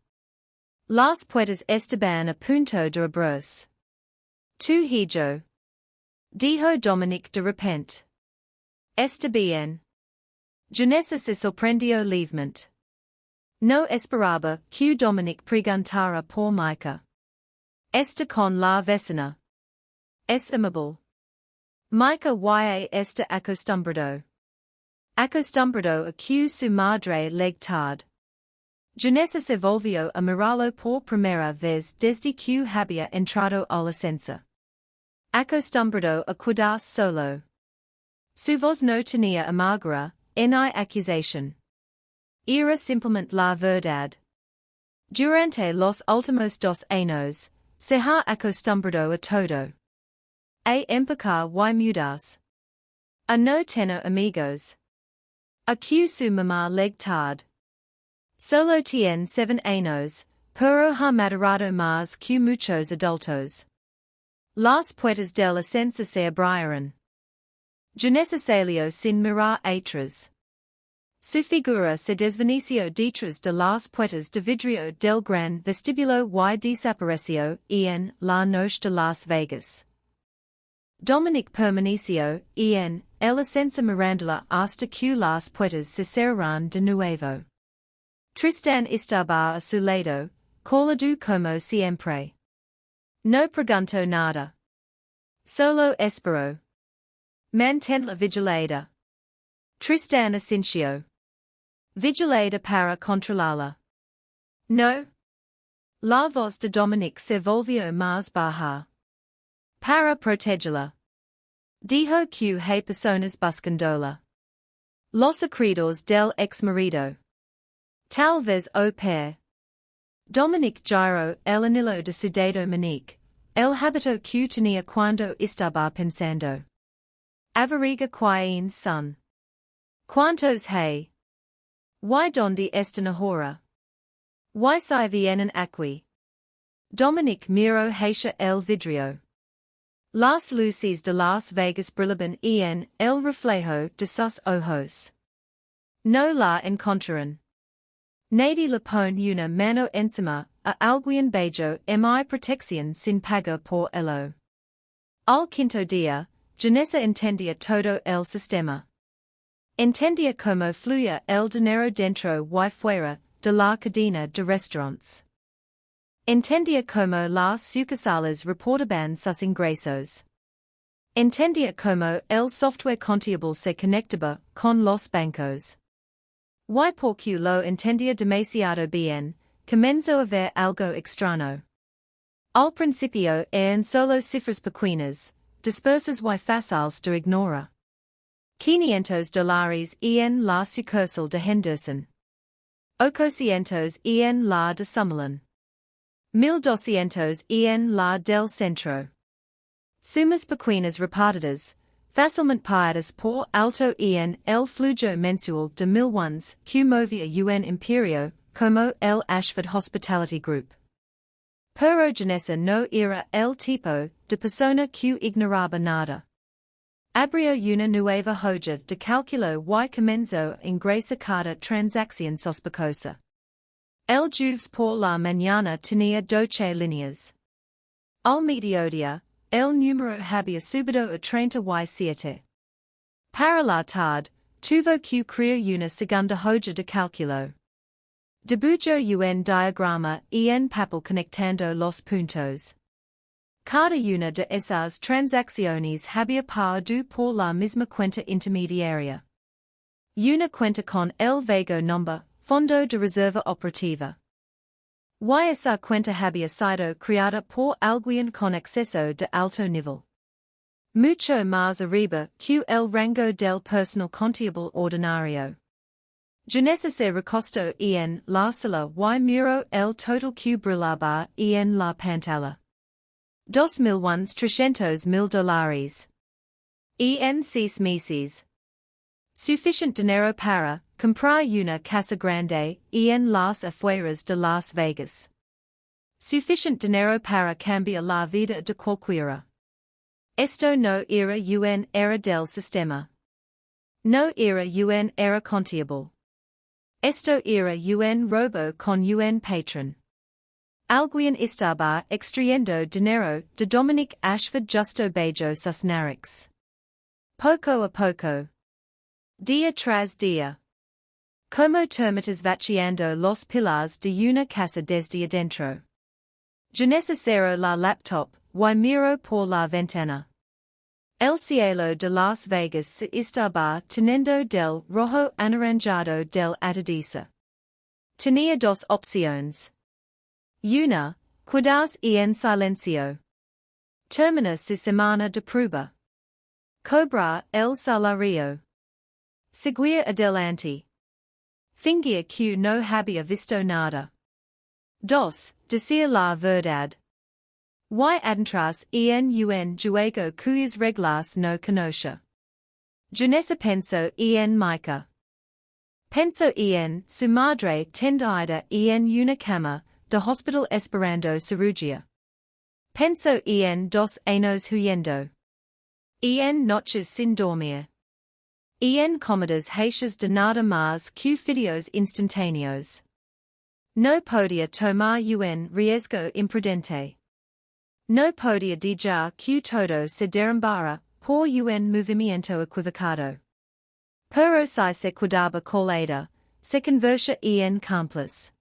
Las puertas estaban a punto de abrirse. Tu hijo. Dijo Dominic de repente. Está bien. Janessa se sorprendió levemente. No esperaba que Dominic preguntara por Micah. Está con la vecina. Es amable. Micah ya está acostumbrado. Acostumbrado a que su madre llegue tarde. Janessa se volvió a mirarlo por primera vez desde que había entrado al ascensor. Acostumbrado a cuidarse solo. Su voz no tenía amargura, ni acusación. Era simplemente la verdad. Durante los últimos 2 años, se ha acostumbrado a todo. A empezar y mudarse. A no tener amigos. A que su mamá llegue tarde. Solo tiene 7 años, pero ha madurado más que muchos adultos. Las puertas del ascensor se abrieron. Janessa salió sin mirar atrás. Su figura se desvaneció detrás de las puertas de vidrio del gran vestíbulo y desapareció en la noche de Las Vegas. Dominic permaneció en el ascensor mirándola hasta que las puertas se cerraron de nuevo. Tristan estaba a su lado, colado como siempre. No preguntó nada. Solo esperó. Mantén la vigilada. Tristan asintió. Vigilada para controlarla. No. La voz de Dominic se volvió más baja. Para protegerla. Dijo que hay personas buscándola. Los acreedores del ex marido. Tal vez au pair. Dominic giró el anillo de su dedo meñique, el hábito que tenía cuando estaba pensando. Averiguar quién son. ¿Cuántos hay? ¿Y dónde están ahora? ¿Y si vienen aquí? Dominic Miro hacia el vidrio. Las luces de Las Vegas brillan en el reflejo de sus ojos. No la encontraron. Nadie le pone una mano encima a alguien bello mi protección sin pagar por ello. Al quinto día, Janessa entendía todo el sistema. Entendía cómo fluía el dinero dentro y fuera de la cadena de restaurantes. Entendía cómo las sucursales reportaban sus ingresos. Entendía cómo el software contable se conectaba con los bancos. Y porque lo entendía demasiado bien, comenzó a ver algo extraño. Al principio eran solo cifras pequeñas, dispersas y fáciles de ignorar. $500 en la sucursal de Henderson. 800 en la de Summerlin. 1200 en la del centro. Sumas pequeñas repartidas, fácilmente pagadas por alto en el flujo mensual de mil ones que movía un imperio, como el Ashford Hospitality Group. Pero Janessa no era el tipo de persona que ignoraba nada. Abrió una nueva hoja de cálculo y comenzó a ingresar cada transacción sospechosa. El jueves por la mañana tenía 12 líneas. Al mediodía, el número había subido a 37. Para la tarde, tuvo que crear una segunda hoja de cálculo. Dibujó un diagrama en papel conectando los puntos. Cada una de esas transacciones había pagado por la misma cuenta intermediaria. Una cuenta con el vago nombre Fondo de Reserva Operativa. Y esa cuenta había sido creada por alguien con acceso de alto nivel. Mucho más arriba que el rango del personal contable ordinario. Janessa se recostó en la sala y miró el total que brillaba en la pantalla. $2,300,000. En 6 meses. Suficient dinero para comprar una casa grande en las afueras de Las Vegas. Suficient dinero para cambiar la vida de cualquiera. Esto no era un era del sistema. No era un era contable. Esto era un robo con un patrón. Alguien estaba extrayendo dinero de Dominic Ashford justo bajo sus narices. Poco a poco. Día tras día. Como termitas vaciando los pilares de una casa desde adentro. Janessa cerró la laptop y miró por la ventana. El cielo de Las Vegas se estaba teniendo del rojo anaranjado del atardecer. Tenía dos opciones. Una, quedarse en silencio. Termina su semana de prueba. Cobrar el salario. Seguir adelante. Fingir que no había visto nada. 2. Decir la verdad. Y adentrarse en un juego cuyas reglas no conoce. Janessa pensó en Micah. Pensó en su madre tendida en una cama de hospital esperando cirugía. Pensó en 2 años huyendo. En noches sin dormir. En comidas hechas de nada más que videos instantáneos. No podía tomar un riesgo imprudente. No podía dejar que todo se derrumbara por un movimiento equivocado. Pero si se cuidaba colada, se convertía en cómplice.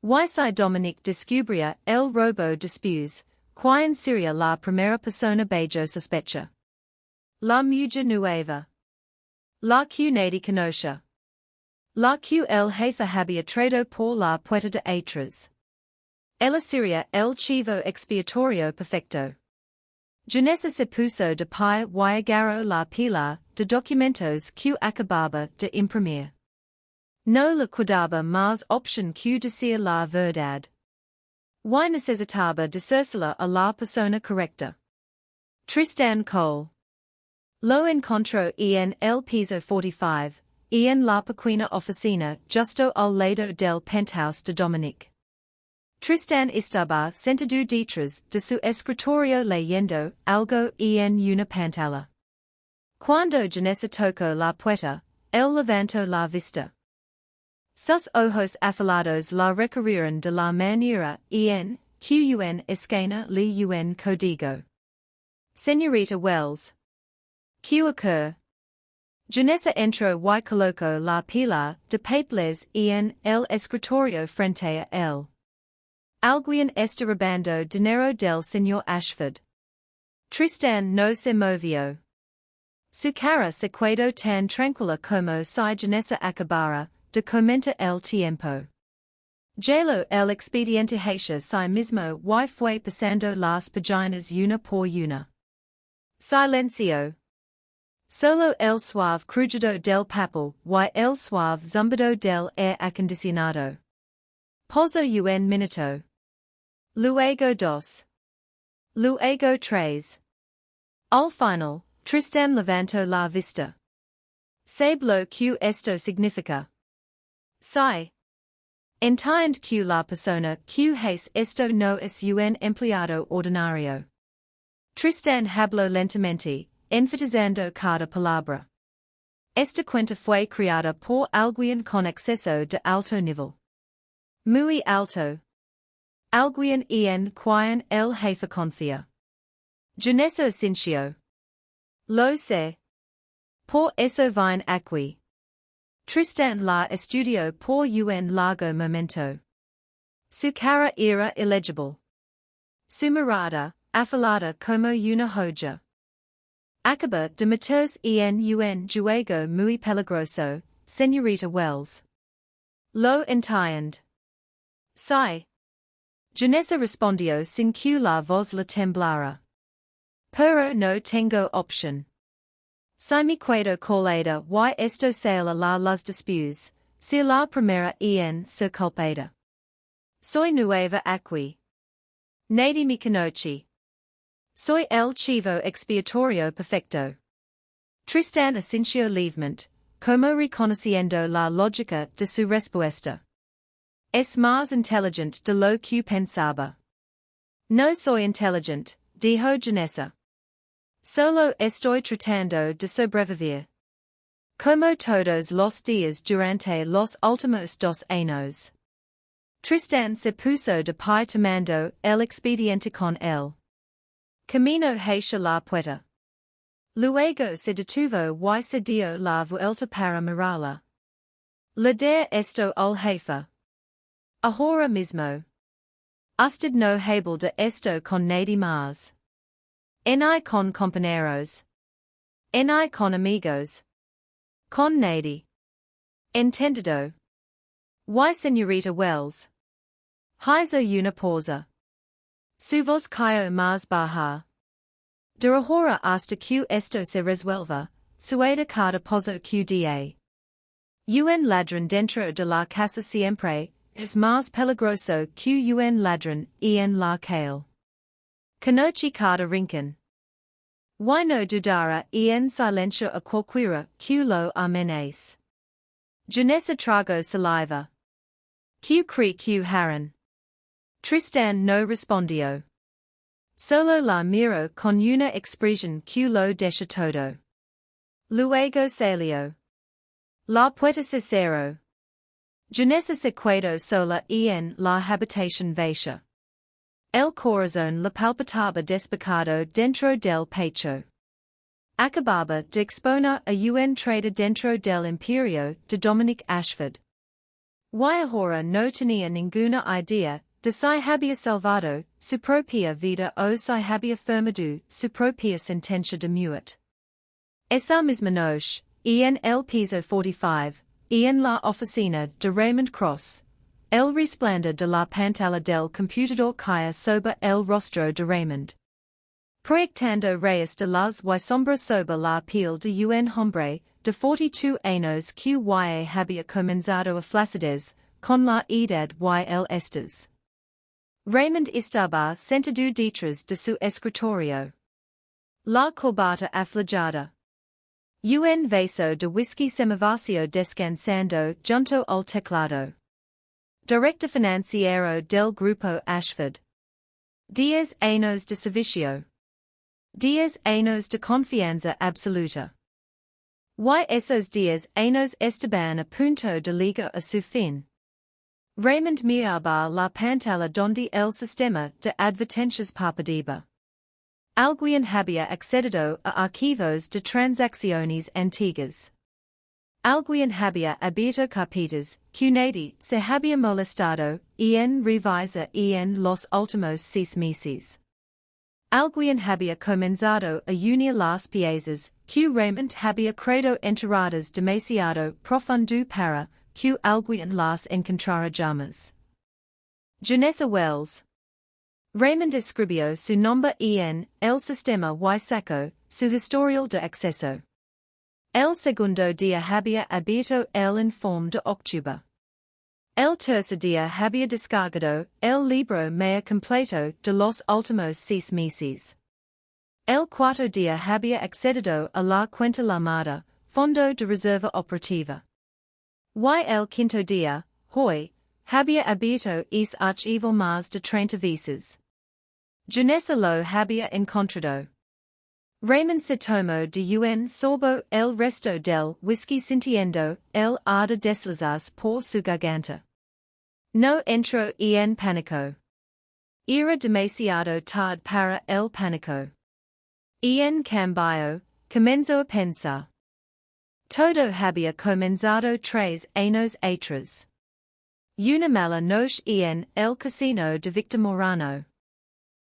Y si Dominic descubría el robo después, ¿quién sería la primera persona bajo sospecha? La mujer nueva. La que nadie conoce. La que el jefe había traído por la puerta de atrás. Ella sería el chivo expiatorio perfecto. Janessa se puso de pie y agarró la pila de documentos que acababa de imprimir. No le quedaba más opción que decir la verdad. Y necesitaba decírselo a la persona correcta. Tristan Cole. Lo encontró en el piso 45, en la pequeña oficina justo al lado del penthouse de Dominic. Tristan estaba sentado detrás de su escritorio leyendo algo en una pantalla. Cuando Janessa tocó la puerta, él levantó la vista. Sus ojos afilados la recorrieron de la manera en que un escena le un código. Señorita Wells. ¿Qué ocurre? Janessa entró y colocó la pila de papeles en el escritorio frente a él. Alguien está robando dinero del señor Ashford. Tristan no se movió. Su cara se quedó tan tranquila como si Janessa acabara de comentar el tiempo. Gelo el expediente hacia sí mismo y fue pasando las páginas una por una. Silencio. Solo el suave crujido del papel y el suave zumbido del aire acondicionado. Posó un minuto. Luego dos. Luego tres. Al final, Tristan levantó la vista. ¿Sabe lo que esto significa? Sí. Entiende que la persona que hace esto no es un empleado ordinario. Tristan habló lentamente, enfatizando cada palabra. Esta cuenta fue creada por alguien con acceso de alto nivel. Muy alto. Alguien en quien el jefe confía. Janessa asintió. Lo sé. Por eso vine aquí. Tristan la estudió por un largo momento. Su cara era illegible. Su mirada, afilada como una joya. Acaba de meterse en un juego muy peligroso, señorita Wells. Lo entiende. Sí. Janessa respondió sin que la voz le temblara. Pero no tengo opción. Si me quedo colada y esto sale la las después, si la primera en ser culpada. Soy nueva aquí. Nadie me conoce. Soy el chivo expiatorio perfecto. Tristan asintió levemente, como reconociendo la lógica de su respuesta. Es más inteligente de lo que pensaba. No soy inteligente, dijo Janessa. Solo estoy tratando de sobrevivir. Como todos los días durante los últimos 2 años. Tristan se puso de pie tomando el expediente con él. Camino hacia la puerta. Luego se detuvo y se dio la vuelta para mirarla. Le de esto al jefe. Ahora mismo. Usted no habla de esto con nadie más. Ni con compañeros. Ni con amigos. Con nadie. Entendido. Y señorita Wells. Hizo una pausa. Su voz cayó más baja. De ahora hasta que esto se resuelva, sueda cada paso que da. Un ladrón dentro de la casa siempre es más peligroso que un ladrón en la calle. Conoce cada rincón. Y no dudara en silencio a cualquiera que lo amenace. Janessa tragó saliva. Que cree que harán. Tristan no respondió. Solo la miró con una expresión que lo deja todo. Luego salió. La puerta se cerró. Janessa se quedó sola en la habitación vacía. El corazón le palpitaba despacado dentro del pecho. Acababa de exponer a un trader dentro del imperio de Dominic Ashford. Y ahora no tenía ninguna idea de si había salvado su propia vida o si había firmado su propia sentencia de muerte. Esa misma noche, en el piso 45, en la oficina de Raymond Cross, el resplandor de la pantalla del computador caía sobre el rostro de Raymond. Proyectando rayos de luz y sombra sobre la piel de un hombre de 42 años que ya había comenzado a flacidez con la edad y el estrés. Raymond estaba sentado detrás de su escritorio. La corbata aflejada. Un vaso de whisky semivacío descansando junto al teclado. Director financiero del Grupo Ashford. 10 años de servicio. 10 años de confianza absoluta. Y esos 10 años estaban a punto de llegar a su fin. Raymond miraba la pantalla donde el sistema de advertencias parpadeaba. Alguien había accedido a archivos de transacciones antiguas. Alguien había abierto carpetas que nadie se había molestado en revisar en los últimos 6 meses. Alguien había comenzado a unir las piezas que Raymond había creído enterradas demasiado profundo para que alguien las encontrara jamás. Janessa Wells. Raymond escribió su nombre en el sistema y sacó su historial de acceso. El segundo día había abierto el informe de octubre. El tercer día había descargado el libro más completo de los últimos 6 meses. El cuarto día había accedido a la cuenta llamada Fondo de Reserva Operativa. Y el quinto día, hoy, había abierto ese archivo más de 30 veces. Janessa lo había encontrado. Raymond se tomó de un sorbo el resto del whisky sintiendo el ardor deslizarse por su garganta. No entró en pánico. Era demasiado tarde para el pánico. En cambio, comenzó a pensar. Todo había comenzado 3 años atrás. Una mala noche en el casino de Victor Morano.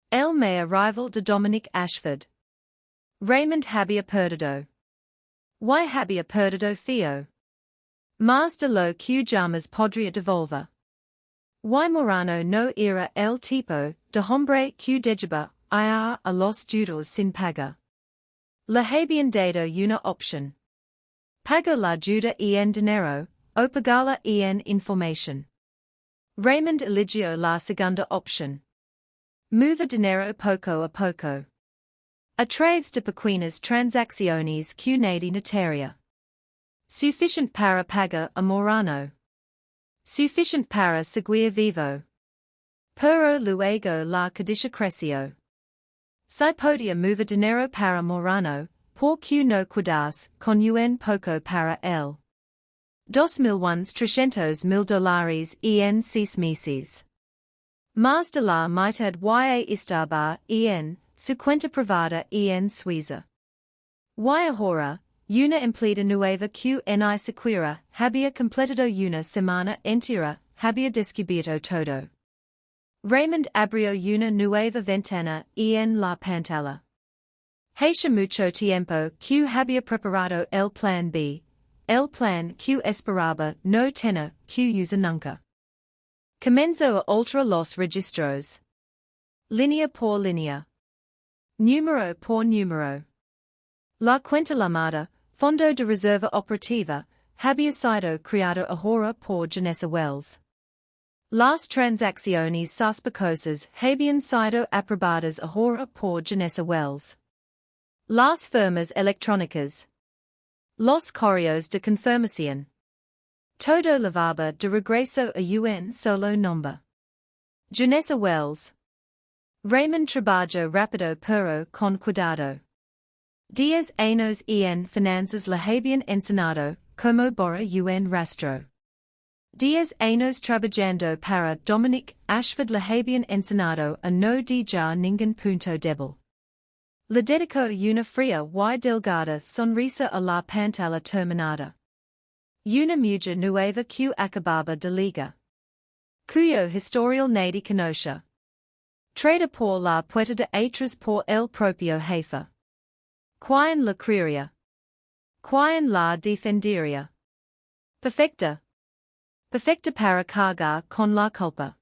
El mayor rival de Dominic Ashford. Raymond había perdido. Y había perdido feo. Más de lo que jamás podría devolver. Y Morano no era el tipo de hombre que dejaba ir a los judos sin pagar. Le habían dado una opción. Pagar la deuda en dinero, o pagarla en información. Raymond eligió la segunda opción. Mover dinero poco a poco. A través de pequeñas transacciones que nadie notaría. Suficiente para pagar a Morano. Suficiente para seguir vivo. Pero luego la codicia creció. Si podía mover dinero para Morano, por que no quedarse con un poco para él. $2,300,000 en 6 meses. Más de la mitad ya estaba en su cuenta privada en Suiza. Y ahora, una empleada nueva que ni siquiera había completado una semana entera había descubierto todo. Raymond abrió una nueva ventana en la pantalla. Hace mucho tiempo que había preparado el plan B, el plan que esperaba no tener que usar nunca. Comenzó a alterar los registros. Línea por línea. Número por número. La cuenta llamada Fondo de Reserva Operativa había sido creado ahora por Janessa Wells. Las transacciones sospechosas habían sido aprobadas ahora por Janessa Wells. Las firmas electrónicas. Los correos de confirmación. Todo levaba de regreso a un solo nombre. Janessa Wells. Raymond trabajó rápido pero con cuidado. 10 años en finanzas le habían enseñado como borrar un rastro. 10 años trabajando para Dominic Ashford le habían enseñado a no dejar ningún punto débil. Le dedicó una fría y delgada sonrisa a la pantalla terminada. Una mujer nueva que acababa de liga. Cuyo historial nadie conoce. Traída por la puerta de atrás por el propio Jefe. Quien la creería. Quien la defendería. Perfecta. Perfecta para cargar con la culpa.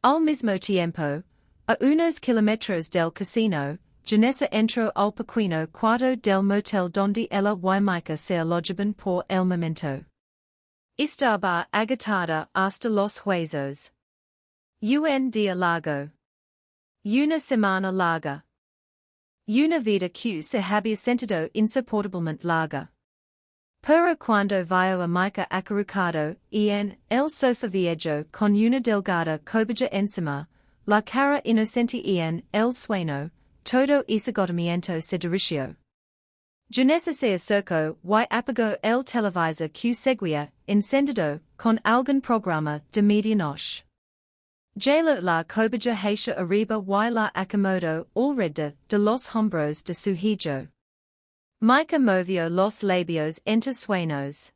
Al mismo tiempo, a unos kilómetros del casino, Janessa entró al pequeño cuarto del motel donde ella y Micah se alojaban por el momento. Estaba agotada hasta los huesos. Un día largo. Una semana larga. Una vida que se había sentido insoportablemente larga. Pero cuando vio a Mica acurrucado en el sofá viejo con una delgada cobija encima, la cara inocente en el sueño, todo ese agotamiento se dirigió. Janessa se acercó y apagó el televisor que seguía, encendido, con algún programa de medianoche. Jaló la cobija hacia arriba y la acomodó alrededor de los hombros de su hijo. Mica movió los labios entre sueños.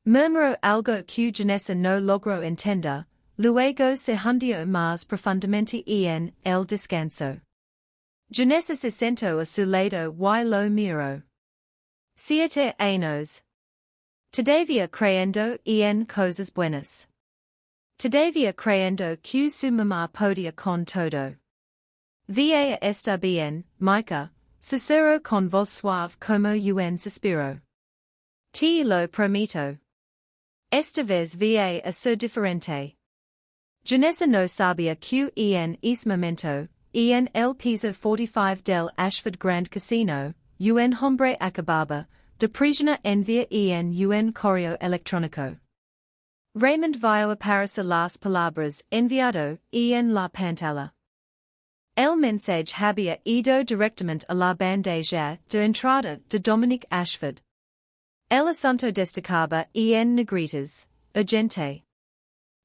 Murmuró algo que Janessa no logró entender, luego se hundió más profundamente en el descanso. Janessa se sentó a su lado y lo miró. 7 años. Todavía creyendo en cosas buenas. Todavía creyendo que su mamá podía con todo. Va está bien, Mica, susurró con voz suave como un suspiro. Te lo prometo. Esta vez va a ser diferente. Janessa no sabía que en ese momento, en el piso 45 del Ashford Grand Casino, un hombre acababa de prisioner envía en un correo electrónico. Raymond vio aparecer las palabras enviado en la pantalla. El mensaje había ido directamente a la bandeja de entrada de Dominic Ashford. El asunto destacaba en negritas, urgente.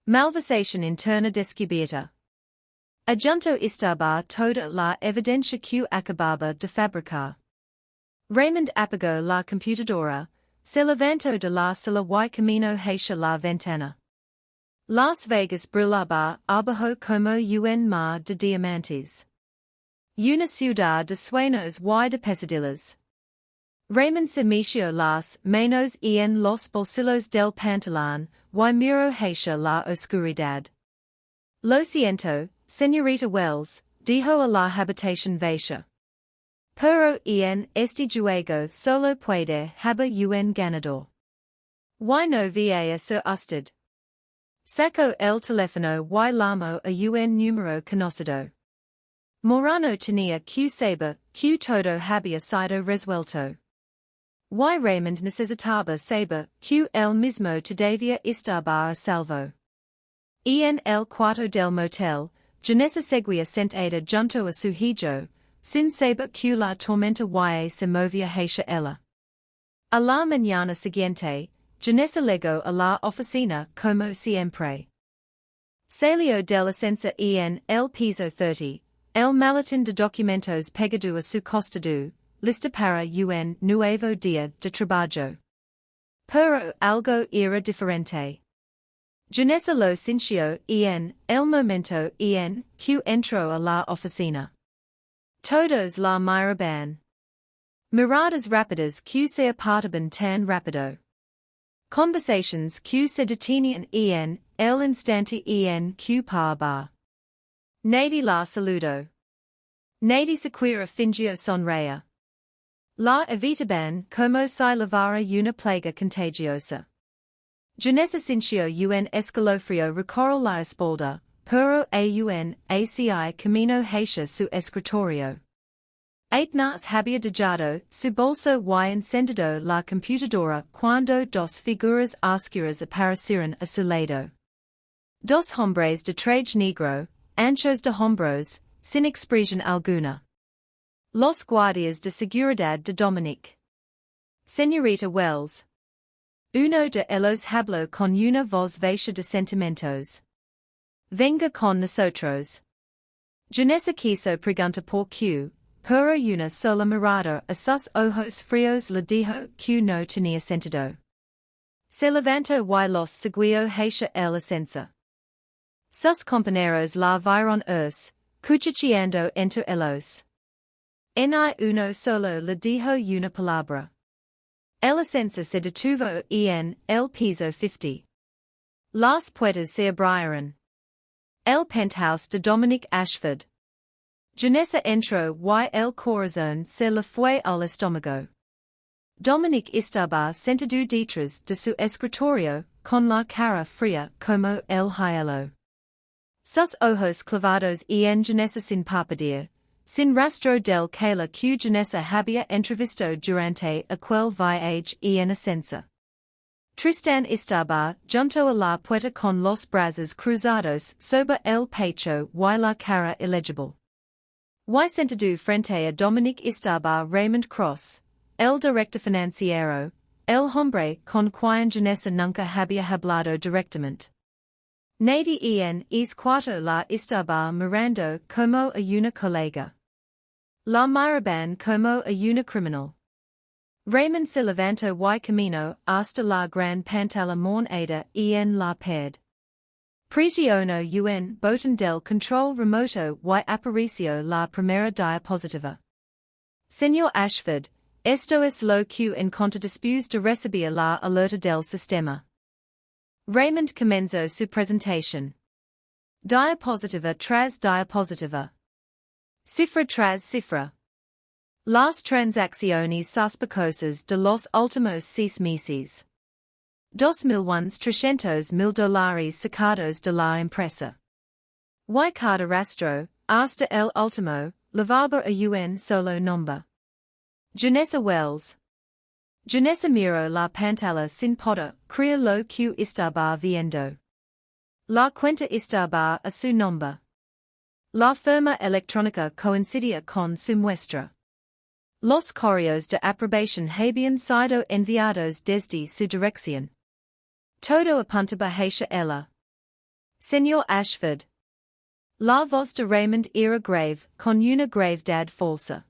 Malversación interna descubierta. Adjunto estaba toda la evidencia que acababa de fabricar. Raymond apagó la computadora, se levantó de la sala y caminó hacia la ventana. Las Vegas brillaba abajo como un mar de diamantes. Una ciudad de sueños y de pesadillas. Raymond se metió las manos en los bolsillos del pantalón y miró hacia la oscuridad. Lo siento, señorita Wells, dijo a la habitación vacía. Pero en este juego solo puede haber un ganador. Y no va a ser usted. Sacó el teléfono y llamó a un número conocido. Morano tenía que saber que todo había sido resuelto. Y Raymond necesitaba saber que él mismo todavía estaba a salvo. En el cuarto del motel, Janessa seguía sentada junto a su hijo, sin saber que la tormenta y se movía hacia ella. A la mañana siguiente, Janessa llegó a la oficina como siempre. Salió del ascensor en el piso 30, el maletín de documentos pegado a su costado, lista para un nuevo día de trabajo. Pero algo era diferente. Janessa lo sintió en el momento en que entró a la oficina. Todos la miraban. Miradas rápidas que se apartaban tan rápido. Conversations que se detenían en el instante en que paraba. Nadie la saludó. Nadie siquiera fingió sonreír. La evitaban como si llevara una plaga contagiosa. Janessa sintió un escalofrío recorrió la espalda, pero aún así camino hacia su escritorio. Apenas había dejado su bolso y encendido la computadora cuando dos figuras oscuras aparecieron a su lado. Dos hombres de traje negro, anchos de hombros, sin expresión alguna. Los guardias de seguridad de Dominic. Señorita Wells. Uno de ellos habló con una voz vacía de sentimientos. Venga con nosotros. Janessa quiso preguntar por qué, pero una sola mirada a sus ojos fríos le dijo que no tenía sentido. Se levantó y los siguió hacia el ascensor. Sus compañeros la vieron cuchicheando entre ellos. En uno solo le dijo una palabra. El ascensor se detuvo en el piso 50. Las puertas se abrieron. El penthouse de Dominic Ashford. Janessa entró y el corazón se le fue al estómago. Dominic estaba sentado detrás de su escritorio, con la cara fría como el hielo. Sus ojos clavados en Janessa sin parpadear, sin rastro del que la que Janessa había entrevisto durante aquel viaje en ascenso. Tristan estaba junto a la puerta con los brazos cruzados sobre el pecho y la cara illegible. Y sentado frente a Dominic estaba Raymond Cross, el director financiero, el hombre con quien Janessa nunca había hablado directamente. Nadie en es cuarto la estaba mirando como a una colega. La miraban como a una criminal. Raymond se levantó y caminó hasta la gran pantalla moneda en la pared. Presionó un botón del control remoto y apareció la primera diapositiva. Señor Ashford, esto es lo que encontré después de recibir la alerta del sistema. Raymond comenzó su presentación. Diapositiva tras diapositiva. Cifra tras cifra. Las transacciones sospechosas de los últimos 6 meses. $2,300,000 sacados de la empresa. Y cada rastro, hasta el último, levaba a un solo nombre. Janessa Wells. Janessa miró la pantalla sin poder creer lo que estaba viendo. La cuenta estaba a su nombre. La firma electrónica coincidía con su muestra. Los correos de aprobación habían sido enviados desde su dirección. Todo apuntaba hacia ella. Señor Ashford. La voz de Raymond era grave, con una gravedad falsa.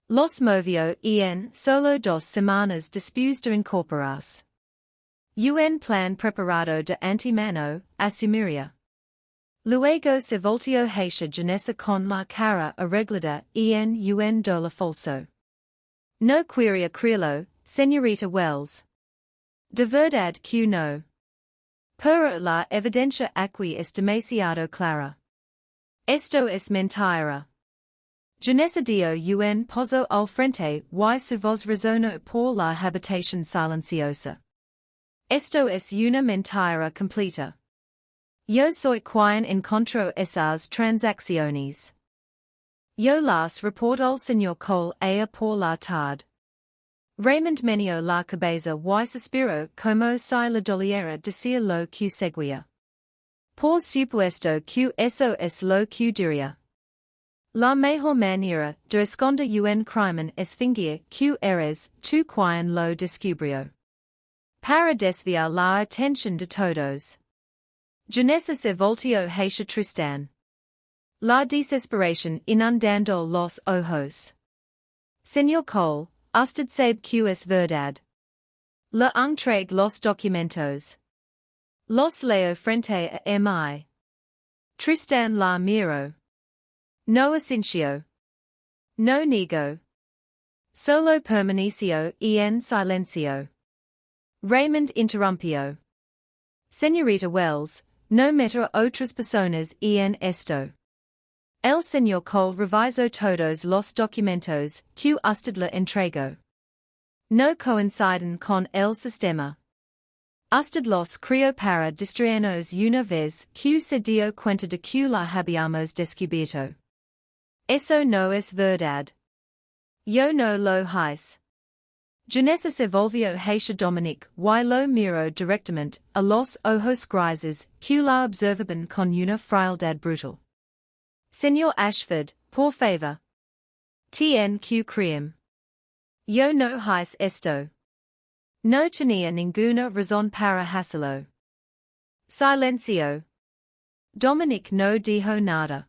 Los movió en solo 2 semanas después de incorporarse. Un plan preparado de antemano, asumiría. Luego se volteó hacia Janessa con la cara arreglada en un dolor falso. No quería creerlo, señorita Wells. De verdad que no. Pero la evidencia aquí es demasiado clara. Esto es mentira. Janessa dio un paso al frente y su voz resonó por la habitación silenciosa. Esto es una mentira completa. Yo soy quien encontró esas transacciones. Yo las reporto al señor Cole a por la tarde. Raymond meneó la cabeza y suspiró como si le doliera decir lo que seguía. Por supuesto que eso es lo que diría. La mejor manera de esconder un crimen es fingir que eres tú quien lo descubrió. Para desviar la atención de todos. Janessa se volteó hacia Tristan. La desesperación inundando los ojos. Señor Cole, usted sabe que es verdad. Le entregué los documentos. Los leo frente a mí. Tristan la miró. No asintió. No negó. Solo permaneció en silencio. Raymond interrumpió. Señorita Wells, no meter otras personas en esto. El señor Cole revisó todos los documentos que usted le entregó. No coinciden con el sistema. Usted los creó para distraernos una vez que se dio cuenta de que la habíamos descubierto. Eso no es verdad. Yo no lo hice. Janessa se volvió hacia Dominic y lo miró directamente a los ojos grises que la observaban con una frialdad brutal. Señor Ashford, por favor. Tien que creerme. Yo no hice esto. No tenía ninguna razón para hacerlo. Silencio. Dominic no dijo nada.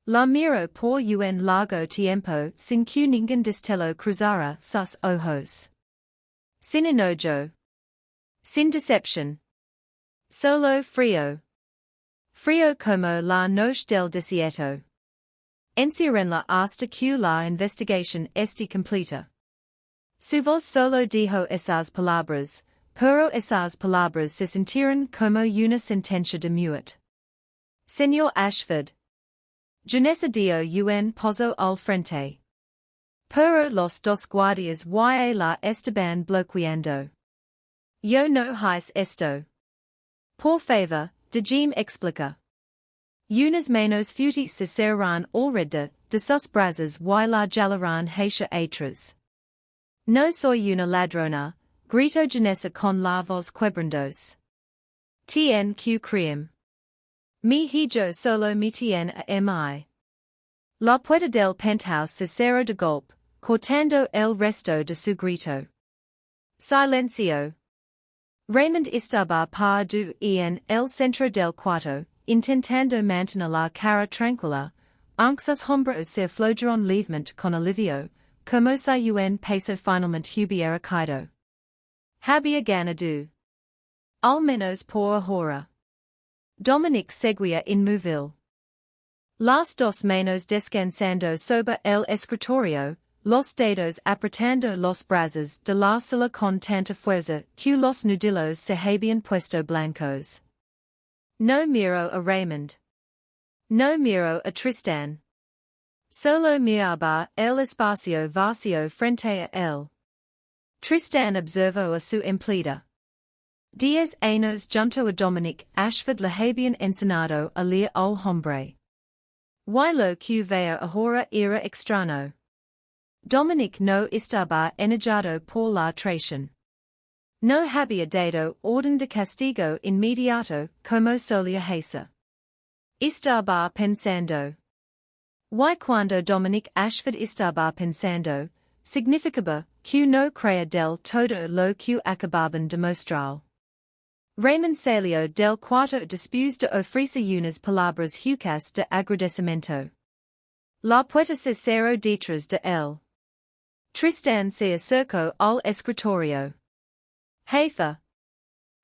La miró por un largo tiempo sin que ningún destello cruzara sus ojos. Sin enojo. Sin decepción. Solo frío. Frío como la noche del desierto. Enciérrenla hasta que la investigación esté completa. Su voz solo dijo esas palabras, pero esas palabras se sintieron como una sentencia de muerte. Señor Ashford. Janessa dio un paso al frente. Pero los dos guardias y la estaban bloqueando. Yo no hice esto. Por favor, déjeme explicar. Unas menos futis se serán alrededor de sus brazos y la jalarán hacia atrás. No soy una ladrona, grito Janessa con la voz quebrantos. Tien que criem. Mi hijo solo me tien a mi. La puerta del penthouse se cerró de golpe, cortando el resto de su grito. Silencio. Raymond estaba parado en el centro del cuarto, intentando mantener la cara tranquila, aunque sus hombros se aflojaron levemente con alivio, como si un peso finalmente hubiera caído. Había ganado. Al menos por ahora. Dominic seguía inmóvil. Las dos manos descansando sobre el escritorio, los dedos apretando los brazos de la silla con tanta fuerza que los nudillos se habían puesto blancos. No miró a Raymond. No miró a Tristan. Solo miraba el espacio vacío frente a él. Tristan observó a su empleada. 10 años junto a Dominic Ashford le habían enseñado a leer al hombre. Y lo que veía ahora era extraño. Dominic no estaba enojado por la traición. No había dado orden de castigo inmediato como solía hacer. Estaba pensando. Y cuando Dominic Ashford estaba pensando, significaba que no creía del todo lo que acababan de mostrar. Raymond salió del cuarto después de ofrecer unas palabras huecas de agradecimiento. La puerta se cerró detrás de él. Tristan se acercó al escritorio. Jefe.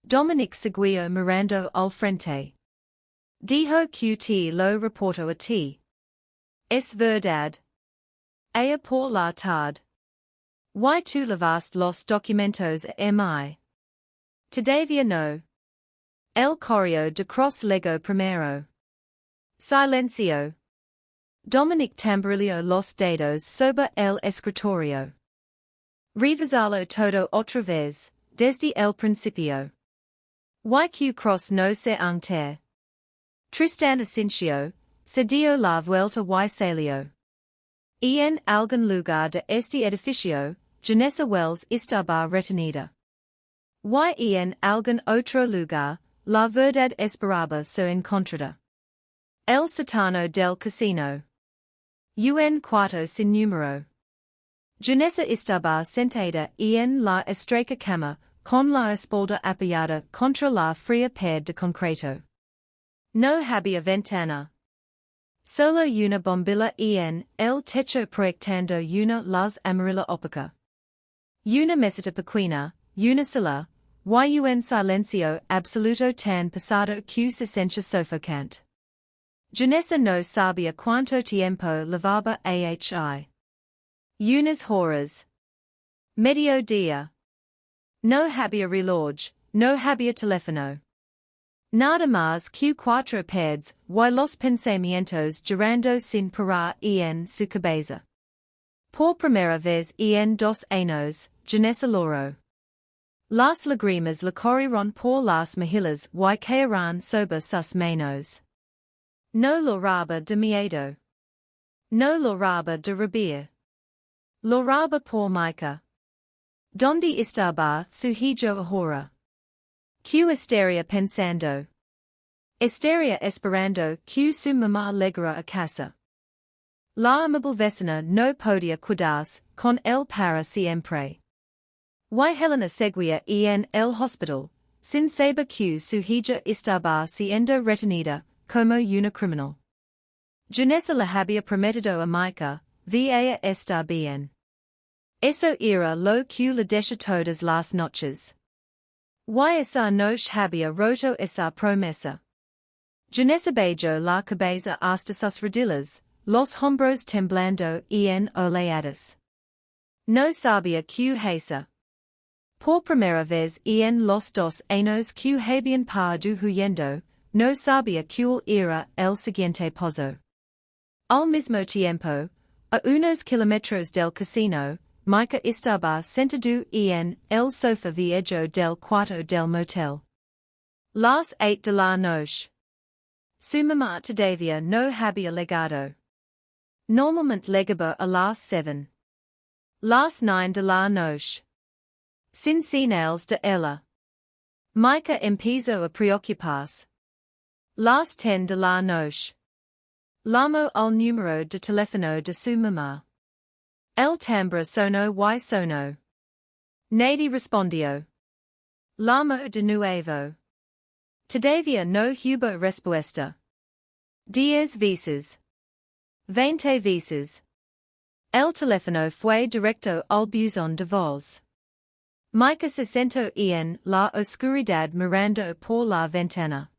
Dominic seguía mirando al frente. Dijo que te lo reportó a ti. Es verdad. Ella por la tarde. Y tú llevaste los documentos a mí. Todavía no. El correo de cross lego primero. Silencio. Dominic tamborileó los dedos sobre el escritorio. Revisalo todo otra vez, desde el principio. Y que cross no se enter. Tristan asintió, se dio la vuelta y salió. En algún lugar de este edificio, Janessa Wells estaba retenida. Y en algún otro lugar, la verdad esperaba ser encontrada. El sótano del casino. Un cuarto sin número. Janessa estaba sentada en la estrecha cama, con la espalda apoyada contra la fría pared de concreto. No había ventana. Solo una bombilla en el techo proyectando una luz amarilla opaca. Una mesita pequeña, una silla, y un silencio absoluto tan pesado que se sentía sofocante. Janessa no sabía cuánto tiempo llevaba ahí. Unas horas. Mediodía. No había reloj, no había teléfono. Nada más que cuatro pads y los pensamientos girando sin parar en su cabeza. Por primera vez en 2 años, Janessa lloró. Las lágrimas le corrieron por las mejillas y cayeron sobre sus manos. No lloraba de miedo. No lloraba de rabia. Lloraba por Micah. ¿Dónde estaba su hijo ahora? ¿Qué estaría pensando? Estaría esperando que su mamá llegara a casa. La amable vecina no podía cuidarse con él para siempre. Y Helena seguía en el hospital, sin saber que su hija estaba siendo retenida, como una criminal. Janessa le había prometido a Micah, ella está bien. Eso era lo que le decía todas las noches. Y esa noche había roto esa promesa. Janessa bajó la cabeza hasta sus rodillas, los hombros temblando en oleadas. No sabía qué hacer. Por primera vez en los 2 años que habían pasado huyendo, no sabía cuál era el siguiente paso. Al mismo tiempo, a unos kilómetros del casino, Micah estaba sentado en el sofá viejo del cuarto del motel. Las 8 de la noche. Su mamá todavía no había legado. Normalmente legaba a las 7. Las 9 de la noche. Sin señales de ella. Mica empezó a preocuparse. Las 10 de la noche. Llamó al número de teléfono de su mamá. El timbre sonó y sonó. Nadie respondió. Llamó de nuevo. Todavía no hubo respuesta. 10 veces. 20 veces. El teléfono fue directo al buzón de voz. Mica se sentó en la oscuridad mirando por la ventana.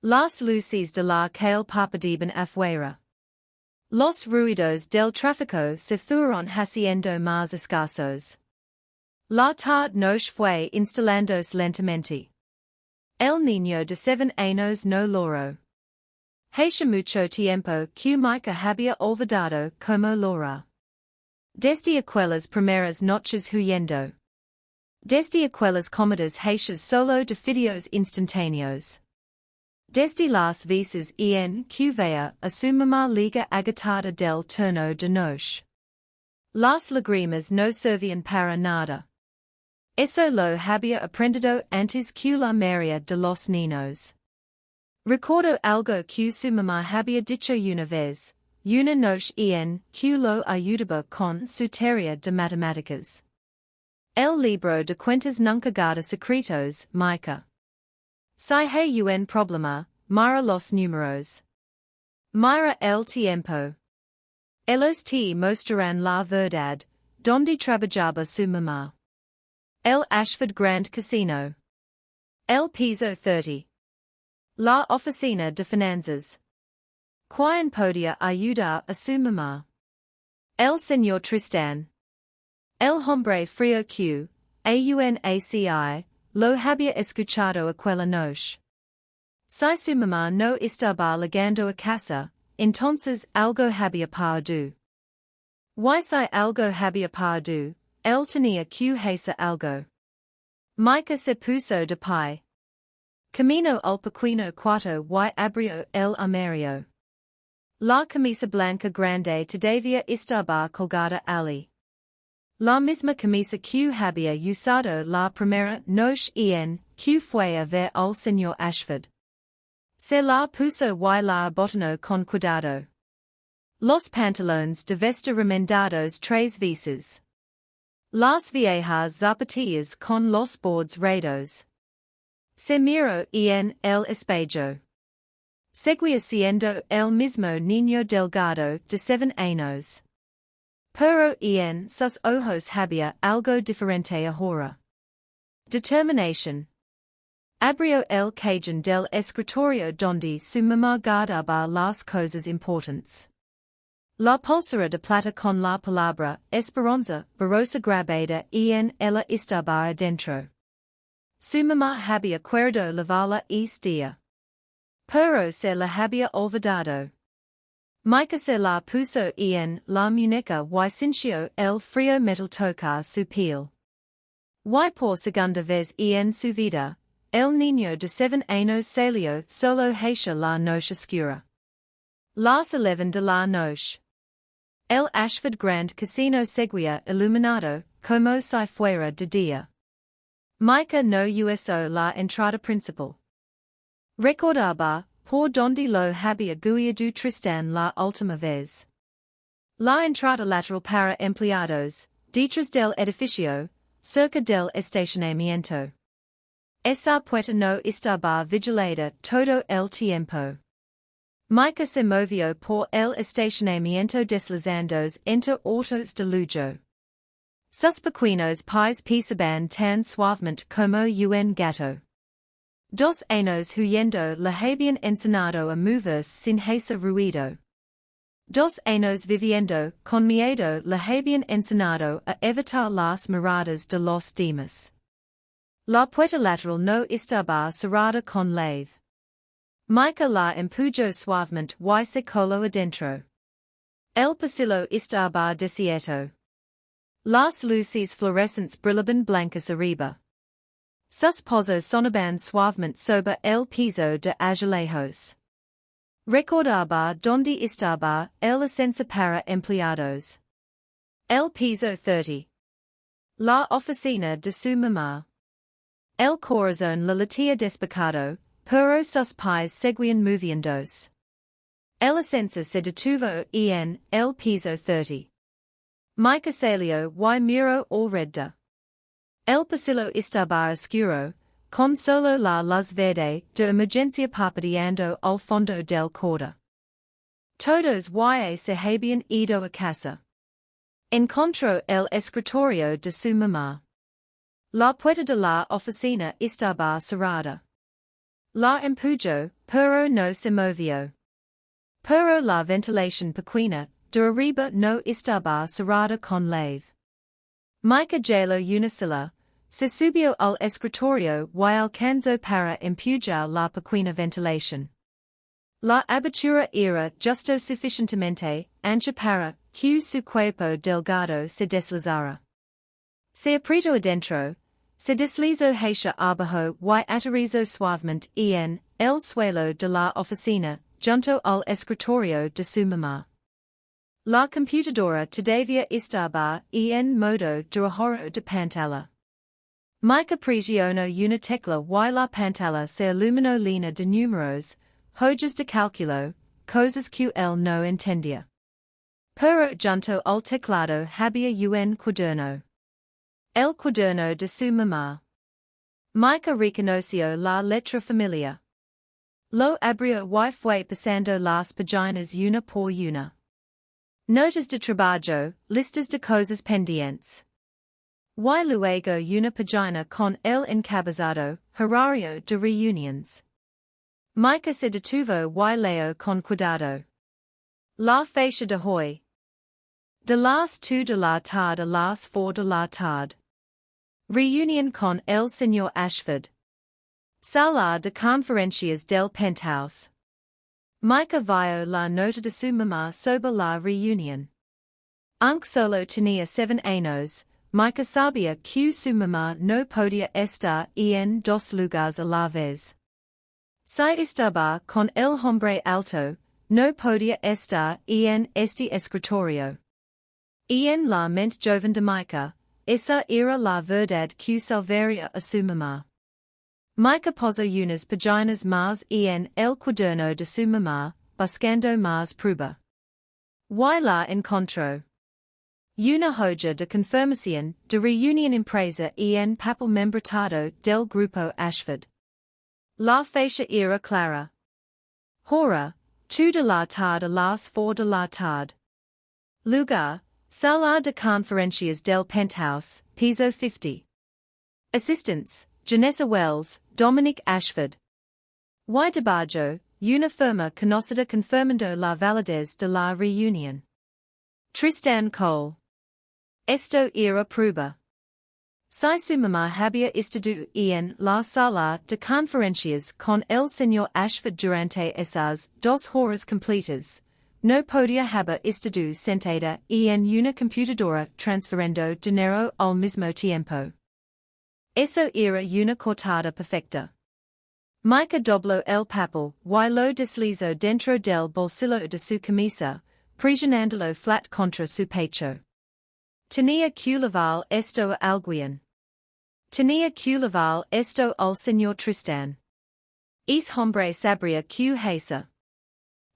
Las luces de la calle parpadeaban afuera. Los ruidos del tráfico se fueron haciendo más escasos. La tarde noche fue instalándose lentamente. El niño de 7 años no logró. Hace mucho tiempo que Mica había olvidado como lora. Desde aquellas primeras noches huyendo. Desde aquellas comidas hechas solo de videos instantáneos. Desde las veces en que veía a su mamá liga agitada del turno de noche. Las lágrimas no servían para nada. Eso lo había aprendido antes que la mayoría de los niños. Recordó algo que su mamá había dicho una vez, una noche en que lo ayudaba con su tarea de matemáticas. El libro de cuentas nunca guarda secretos, Mica. Si hay un problema, mira los números. Mira el tiempo. Ellos te mostrarán la verdad, donde trabajaba su mamá. El Ashford Grand Casino. El piso 30. La oficina de finanzas. ¿Quién podía ayudar a su mamá? El señor Tristán. El hombre frío que, aunque, lo había escuchado aquella noche. Si su mamá no estaba llegando a casa, entonces algo había pasado. Y si algo había pasado, él tenía que hacer algo. Mica se puso de pie. Camino al pequeño cuarto y abrió el armario. La camisa blanca grande todavía estaba colgada allí. La misma camisa que había usado la primera noche en que fue a ver al señor Ashford. Se la puso y la abotonó con cuidado. Los pantalones de vestir remendados 3 veces. Las viejas zapatillas con los bordes rotos. Se miró en el espejo. Seguía siendo el mismo niño delgado de 7 años. Pero en sus ojos había algo diferente ahora. Determinación. Abrió el cajón del escritorio donde su mamá guardaba las cosas importantes. La pulsera de plata con la palabra Esperanza borrosa grabada en ella estaba adentro. Su mamá había querido lavarla ese día. Pero se la había olvidado. Mica se la puso en la muñeca y sintió el frío metal tocar su piel. Y por segunda vez en su vida, el niño de 7 años salió solo hacia la noche oscura. Las 11 de la noche. El Ashford Grand Casino seguía iluminado, como si fuera de día. Mica no usó la entrada principal. Recordaba, por donde lo había guiado Tristán la última vez. La entrada lateral para empleados, detrás del edificio, cerca del estacionamiento. Esa puerta no estaba vigilada todo el tiempo. Mica se movió por el estacionamiento deslizándose entre autos de lujo. Sus pequeños pies pisaban tan suavemente como un gato. 2 años huyendo le habían enseñado a moverse sin hacer ruido. 2 años viviendo con miedo le habían enseñado a evitar las miradas de los demás. La puerta lateral no estaba cerrada con llave. Mica la empujó suavemente y se coló adentro. El pasillo estaba desierto. Las luces fluorescentes brillaban blancas arriba. Sus pozos sonaban suavemente sobre el piso de azulejos. Recordaba donde estaba el ascenso para empleados. El piso 30. La oficina de su mamá. El corazón la latía despacado, pero sus pies seguían moviéndose. El ascenso se detuvo en el piso 30. Micah salió y miró alrededor. El pasillo estaba oscuro, con solo la luz verde de emergencia parpadeando al fondo del corredor. Todos y se habían ido a casa. Encontró el escritorio de su mamá. La puerta de la oficina estaba cerrada. La empujó, pero no se movió. Pero la ventilación pequeña de arriba no estaba cerrada con llave. Micah jaló una silla, se subió al escritorio y alcanzó para empujar la pequeña ventilación. La abertura era justo suficientemente ancha para que su cuerpo delgado se deslizara. Se apretó adentro, se deslizó hacia abajo y aterrizó suavemente en el suelo de la oficina, junto al escritorio de su mamá. La computadora todavía estaba en modo de ahorro de pantalla. Micah presionó una tecla y la pantalla se iluminó llena de números, hojas de cálculo, cosas que él no entendía. Pero junto al teclado había un cuaderno. El cuaderno de su mamá. Micah reconoció la letra familia. Lo abrió y fue pasando las páginas una por una. Notas de trabajo, listas de cosas pendientes. Y luego una página con el encabezado, horario de reuniones. Micah se detuvo y leyó con cuidado. La fecha de hoy. De las 2 de la tarde a las 4 de la tarde. Reunión con el señor Ashford. Sala de conferencias del penthouse. Micah vio la nota de su mamá sobre la reunión. Aunque solo tenía 7 años, Micah sabía que su mamá no podía estar en 2 lugares a la vez. Si estaba con el hombre alto, no podía estar en este escritorio. En la mente joven de Micah, esa era la verdad que salvaría a su mamá. Micah posó unas páginas más en el cuaderno de su mamá, buscando más prueba. Y la encontró. Una hoja de confirmación de reunión impresa en papel membretado del grupo Ashford. La fecha era clara. Hora, 2 de la tarde a las 4 de la tarde. Lugar, sala de conferencias del penthouse, piso 50. Assistants, Janessa Wells, Dominic Ashford. Y debajo, una firma conocida confirmando la validez de la reunión. Tristan Cole. Esto era prueba. Si su mamá había estado en la sala de conferencias con el señor Ashford durante esas 2 horas completas, no podía haber estado sentada en una computadora transfiriendo dinero al mismo tiempo. Eso era una cortada perfecta. Micah dobló el papel y lo deslizó dentro del bolsillo de su camisa, presionándolo flat contra su pecho. Tenía que llevar esto a alguien. Tenía que llevar esto al señor Tristan. Ese hombre sabría que hacer.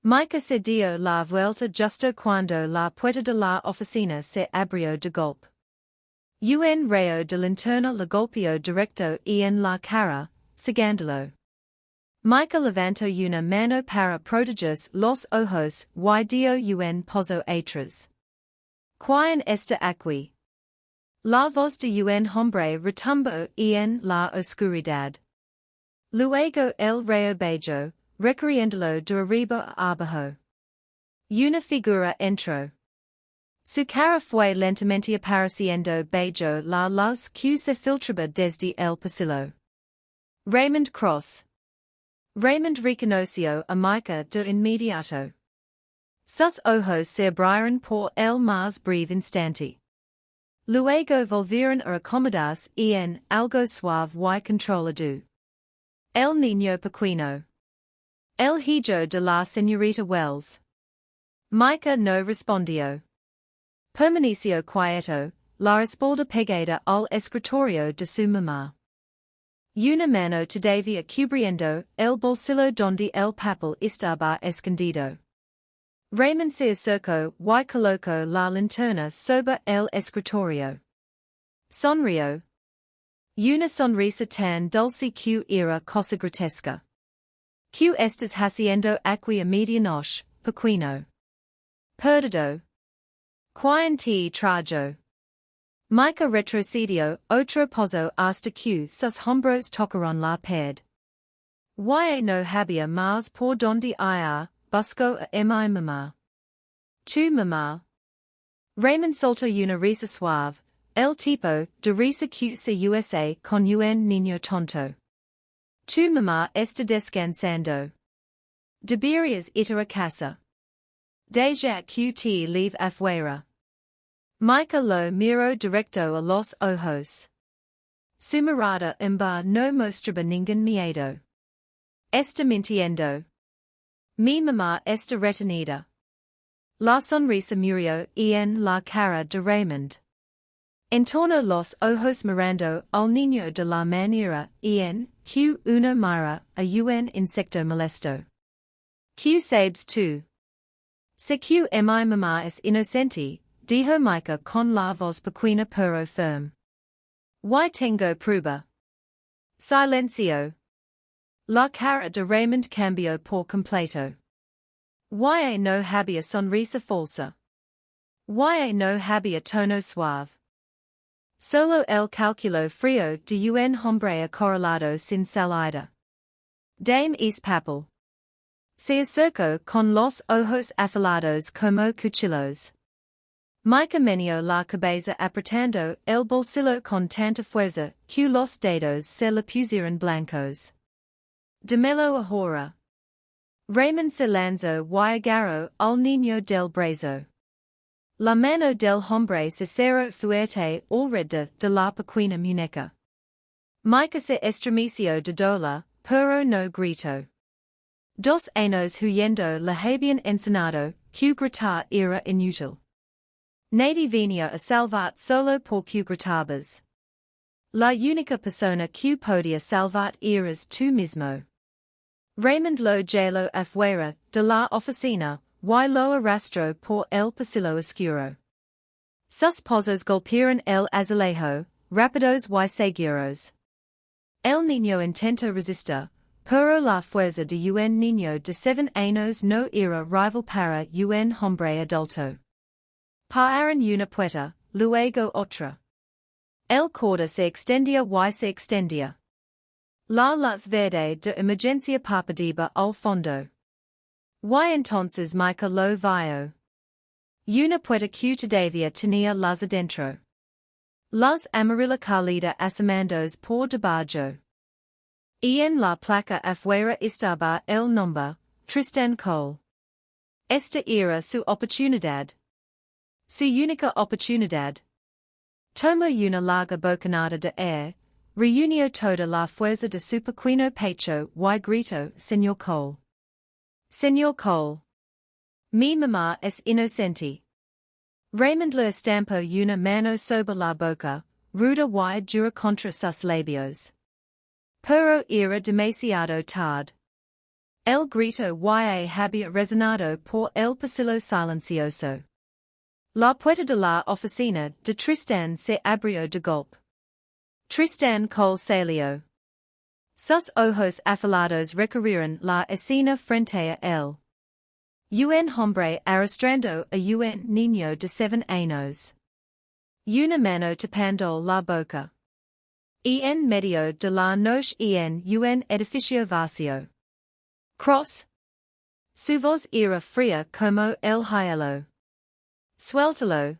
Micah se dio la vuelta justo cuando la puerta de la oficina se abrió de golpe. Un rayo de linterna le golpeó directo en la cara, cegándolo. Micah levantó una mano para proteger los ojos y dio un pozo atrás. ¿Quién está aquí? La voz de un hombre retumbó en la oscuridad. Luego el rayo bajó, recorriéndolo de arriba a abajo. Una figura entró. Su cara fue lentamente apareciendo bajo la luz que se filtraba desde el pasillo. Raymond Cross. Raymond reconoció a Micah de inmediato. Sus ojos se abrieron por el más breve instante. Luego volvieron a acomodarse en algo suave y controlado. El niño pequeño. El hijo de la señorita Wells. Mica no respondió. Permaneció quieto, la espalda pegada al escritorio de su mamá. Una mano todavía cubriendo el bolsillo donde el papel estaba escondido. Raymond se acercó y colocó la linterna sobre el escritorio. Sonrió. Una sonrisa tan dulce que era cosa grotesca. ¿Qué estás haciendo aquí a medianoche, pequeño? Perdido. ¿Quién te trajo? Mica retrocedió otro pozo hasta que sus hombros tocaron la pared. Y no había más por donde ir, buscó a mi mamá. ¿Tu mamá? Raymond soltó una risa suave, el tipo de risa que se usa con un niño tonto. Tu mamá está descansando. Deberías ir a casa. Deja que te leave afuera. Mica lo miró directo a los ojos. Su mirada no mostraba ningún miedo. Está mintiendo. Mi mamá está retenida. La sonrisa murió en la cara de Raymond. Entornó los ojos mirando al niño de la manera en que uno mira a un insecto molesto. ¿Qué sabes tú? Sé que mi mamá es inocente, dijo Mica con la voz pequeña pero firme. Y tengo prueba. Silencio. La cara de Raymond cambió por completo. Y no había sonrisa falsa. Y no había tono suave. Solo el cálculo frío de un hombre acorralado sin salida. Dame es papel. Se acercó con los ojos afilados como cuchillos. Mica meneó la cabeza apretando el bolsillo con tanta fuerza que los dedos se le pusieron blancos. Dámelo ahora. Raymond se lanzó y agarró al niño del brazo. La mano del hombre se cerró fuerte alrededor de la pequeña muñeca. Mica se estremeció de dolor, pero no gritó. 2 años huyendo le habían enseñado que gritar era inútil. Nadie venía a salvar solo porque gritabas. La única persona que podía salvar eras tú mismo. Raymond lo llevó afuera de la oficina y lo arrastró por el pasillo oscuro. Sus pasos golpearon el azulejo, rápidos y seguros. El niño intentó resistir, pero la fuerza de un niño de 7 años no era rival para un hombre adulto. Pararon una puerta, luego otra. El corda se extendía y se extendía. La luz verde de emergencia parpadeaba al fondo. Y entonces Mica lo vio. Una puerta que todavía tenía luz adentro. Luz amarilla cálida asomándose por debajo. En la placa afuera estaba el nombre, Tristan Cole. Esta era su oportunidad. Su única oportunidad. Tomó una larga bocanada de aire, reunió toda la fuerza de su pequeño pecho y gritó: Señor Cole. Señor Cole. Mi mamá es inocente. Raymond le estampó una mano sobre la boca, ruda y dura contra sus labios. Pero era demasiado tarde. El grito y había resonado por el pasillo silencioso. La puerta de la oficina de Tristan se abrió de golpe. Tristan Cole salió. Sus ojos afilados recorrieron la escena frente a él. Un hombre arrastrando a un niño de 7 años. Una mano tapando la boca. En medio de la noche en un edificio vacío. Cross. Su voz era fría como el hielo. Suéltalo.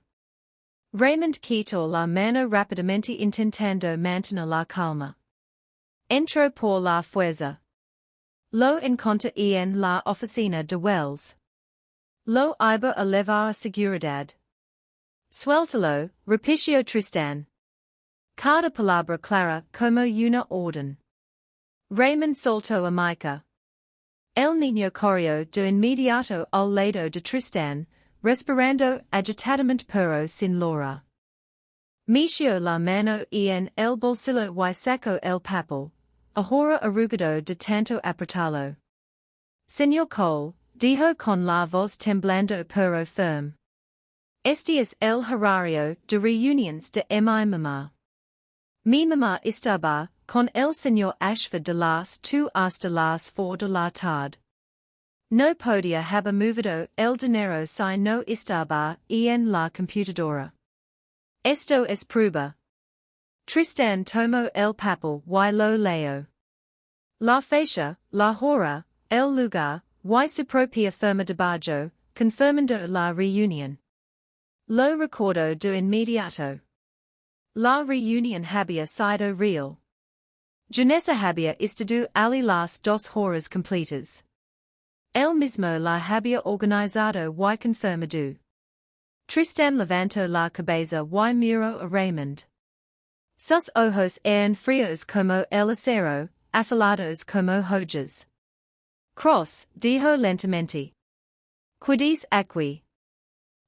Raymond quitó la mano rápidamente intentando mantener la calma. Entró por la fuerza. Lo encontró en la oficina de Wells. Lo iba a llevar a seguridad. Suéltalo, repitió Tristan. Cada palabra clara como una orden. Raymond soltó a Mica. El Niño corrió de inmediato al lado de Tristán, respirando agitadamente pero sin lograr. Metió la mano en el bolsillo y sacó el papel, ahora arrugado de tanto apretarlo. Señor Cole, dijo con la voz temblando pero firme. Este es el horario de reuniones de mi mamá. Mi mamá estaba con el señor Ashford de las 2 hasta las 4 de la tarde. No podía haber movido el dinero si no estaba en la computadora. Esto es prueba. Tristán tomó el papel y lo leyó. La fecha, la hora, el lugar, y su propia firma debajo, confirmando la reunión. Lo recordó de inmediato. La reunión había sido real. Janessa había estado allí las 2 horas completas. Él mismo la había organizado y confirmado. Tristán levantó la cabeza y miró a Raymond. Sus ojos eran fríos como el acero, afilados como hojas. Cross, dijo lentamente. Quidis aquí.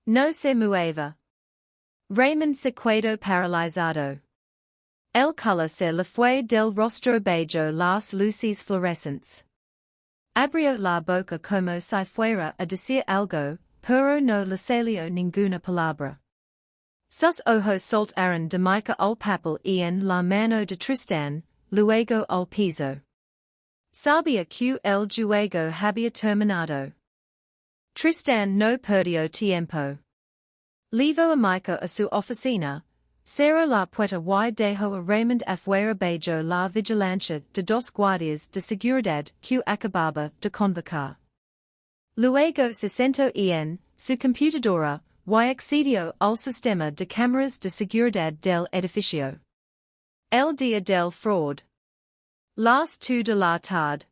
No se mueva. Raymond se quedó paralizado. El color se le fue del rostro bajo las luces fluorescentes. Abrió la boca como si fuera a decir algo, pero no le salió ninguna palabra. Sus ojos saltaron de mica al papel en la mano de Tristán, luego al piso. Sabía que el juego había terminado. Tristán no perdió tiempo. Llevó a mica a su oficina, cerró la puerta y dejó a Raymond afuera bajo la vigilancia de 2 guardias de seguridad que acababa de convocar. Luego se sentó en su computadora y accedió al sistema de cámaras de seguridad del edificio. El día del fraude. Las 2 de la tarde.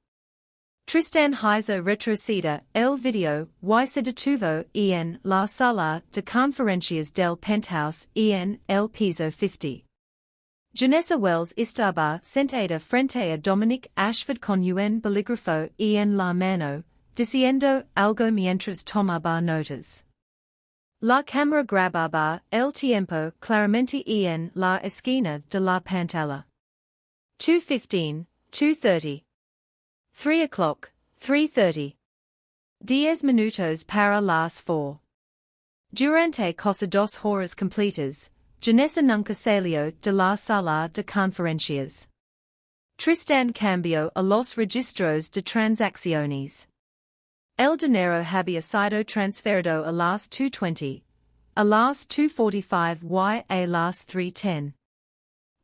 Tristán hizo retroceder el video y se detuvo en la sala de conferencias del penthouse en el piso 50. Janessa Wells estaba sentada frente a Dominic Ashford con un bolígrafo en la mano, diciendo algo mientras tomaba notas. La cámara grababa el tiempo claramente en la esquina de la pantalla. 2:15, 2:30. 3 o'clock, 3:30. 10 minutos para las 4. Durante casi 2 horas completas, Janessa nunca salió de la sala de conferencias. Tristán cambió a los registros de transacciones. El dinero había sido transferido a las 2:20, a las 2:45 y a las 3:10.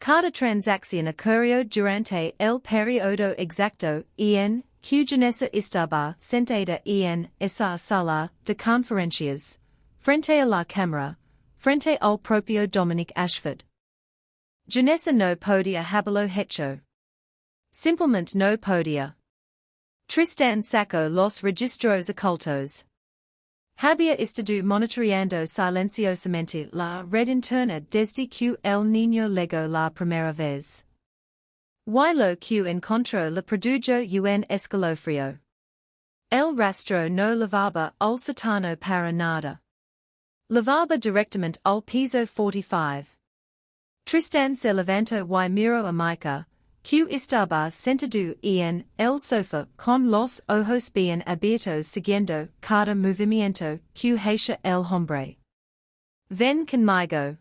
Cada transacción ocurrió durante el periodo exacto en que Janessa estaba sentada en esa sala de conferencias, frente a la cámara, frente al propio Dominic Ashford. Janessa no podía haberlo hecho. Simplemente no podía. Tristán sacó los registros ocultos. Había estado monitoreando silenciosamente la red interna desde que el niño llegó la primera vez. Y lo que encontró le produjo un escalofrío. El rastro no levaba al sótano para nada. Levaba directamente al piso 45. Tristán se levantó y miró a mica, que estaba sentado en el sofá con los ojos bien abiertos siguiendo cada movimiento que hacía el hombre. Ven conmigo.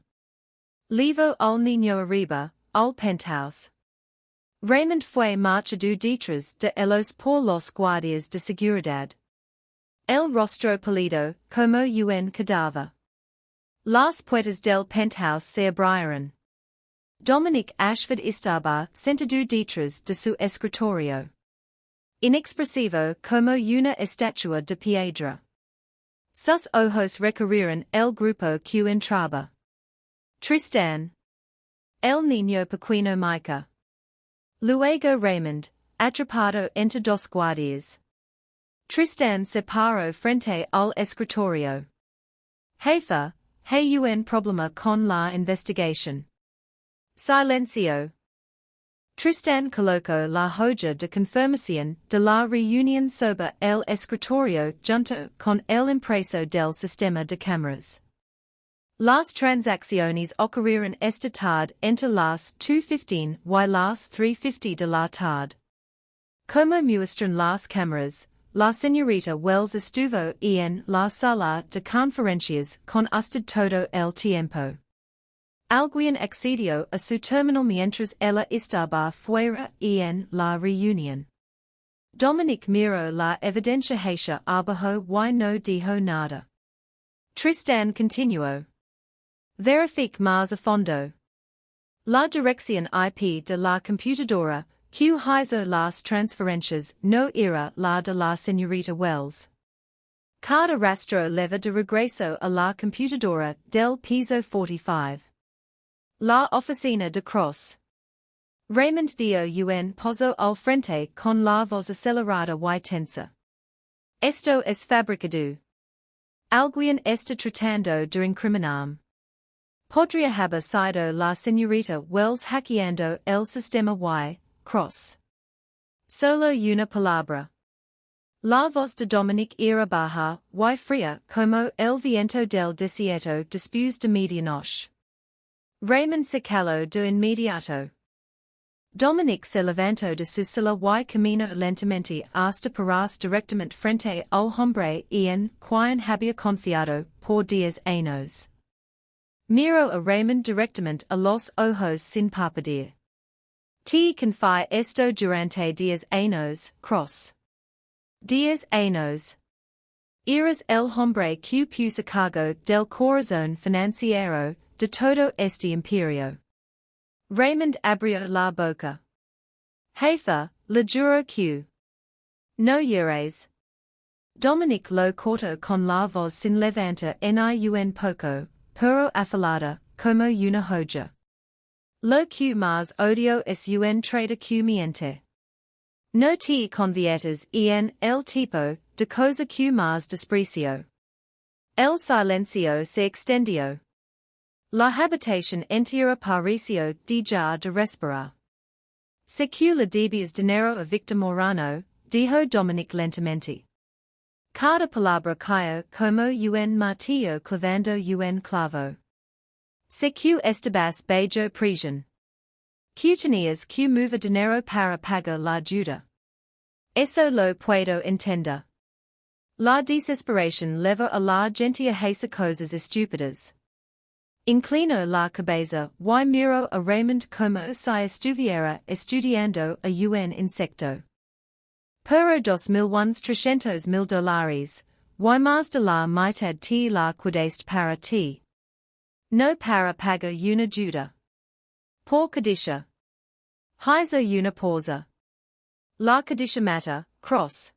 Llevo al niño arriba, al penthouse. Raymond fue marchado detrás de ellos por los guardias de seguridad. El rostro pálido, como un cadáver. Las puertas del penthouse se abrieron. Dominic Ashford estaba sentado detrás de su escritorio. Inexpresivo como una estatua de piedra. Sus ojos recorrieron el grupo que entraba. Tristán. El niño pequeño mica. Luego Raymond, atrapado entre 2 guardias. Tristán se paró frente al escritorio. Jefe, hay un problema con la investigación. Silencio. Tristan colocó la hoja de confirmación de la reunión sobre el escritorio junto con el impreso del sistema de cámaras. Las transacciones ocurrieron esta tarde entre las 2:15 y las 3:50 de la tarde. Como muestran las cámaras, la señorita Wells estuvo en la sala de conferencias con usted todo el tiempo. Alguien accedió a su terminal mientras ella estaba fuera en la reunión. Dominic miró la evidencia hacia abajo y no dijo nada. Tristan continuó. Verifique más a fondo. La dirección IP de la computadora que hizo las transferencias no era la de la señorita Wells. Cada rastro leva de regreso a la computadora del piso 45. La oficina de Cross. Raymond dio un pozo al frente con la voz acelerada y tensa. Esto es fabricado. Alguien está tratando de incriminarme. Podría haber sido la señorita Wells hackeando el sistema y, Cross. Solo una palabra. La voz de Dominic era baja y fría como el viento del desierto después de medianoche. Raymond se caló de inmediato. Dominic se levantó de su silla y caminó lentamente hasta pararse directamente frente al hombre en quien había confiado por 10 años. Miró a Raymond directamente a los ojos sin parpadear. Te confía esto durante 10 años, Cross. 10 años. Eres el hombre que puso a cargo del corazón financiero de todo este imperio. Raymond abrió la boca. Jefe, le juro que no llores. Dominic lo cortó con la voz sin levantar ni un poco, pero afilada, como una hoja. Lo que más odio es un traidor que miente. No te conviertes en el tipo de cosa que más desprecio. El silencio se extendió. La habitación entera pareció dejar de respirar. Sé que le debías dinero a Victor Morano, dijo Dominic lentamente. Cada palabra cayó como un martillo clavando un clavo. Sé que estabas bajo prisión. Que tenías que mover dinero para pagar la deuda. Eso lo puedo entender. La desesperación lleva a la gente a hacer cosas estúpidas. Inclinó la cabeza y miró a Raymond como si estuviera estudiando a un insecto. Pero $2,300,000, y más de la mitad te la quedaste para ti. No para pagar una deuda. Por codicia. Hizo una pausa. La codicia mata, Cross.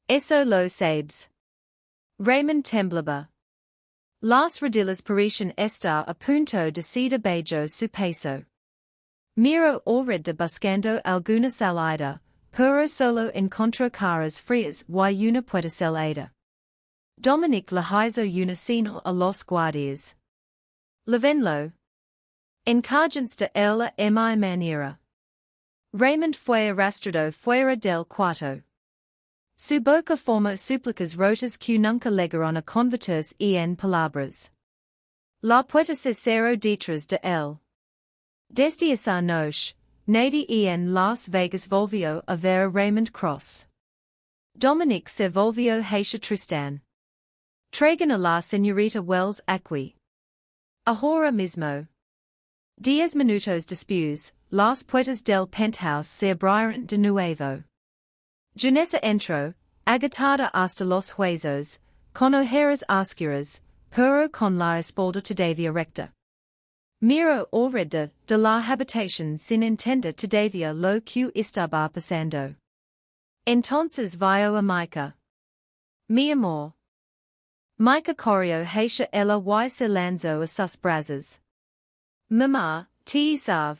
Eso lo sabes. Raymond temblaba. Las rodillas parecían estar a punto de ceder bajo su peso. Miró alrededor buscando alguna salida, pero solo encontró caras frías y una puerta cerrada. Dominic le hizo una señal a los guardias. Levenlo. Encargance de ella mi manera. Raymond fue arrastrado fuera del cuarto. Su boca formó súplicas rotas que nunca llegaron a convertirse en palabras. La puerta se cerró detrás de él. Desde esa noche, nadie en Las Vegas volvió a ver a Raymond Cross. Dominic se volvió hacia Tristan. Traigan a la señorita Wells aquí. Ahora mismo. 10 minutos después, las puertas del penthouse se abrieron de nuevo. Janessa entró, agitada hasta los huesos, con ojeras oscuras, pero con la espalda todavía recta. Miró alrededor de la habitación sin entender todavía lo que estaba pasando. Entonces vio a Micah. Mi amor. Micah corrió hacia ella y se lanzó a sus brazos. Mamá, te sabe.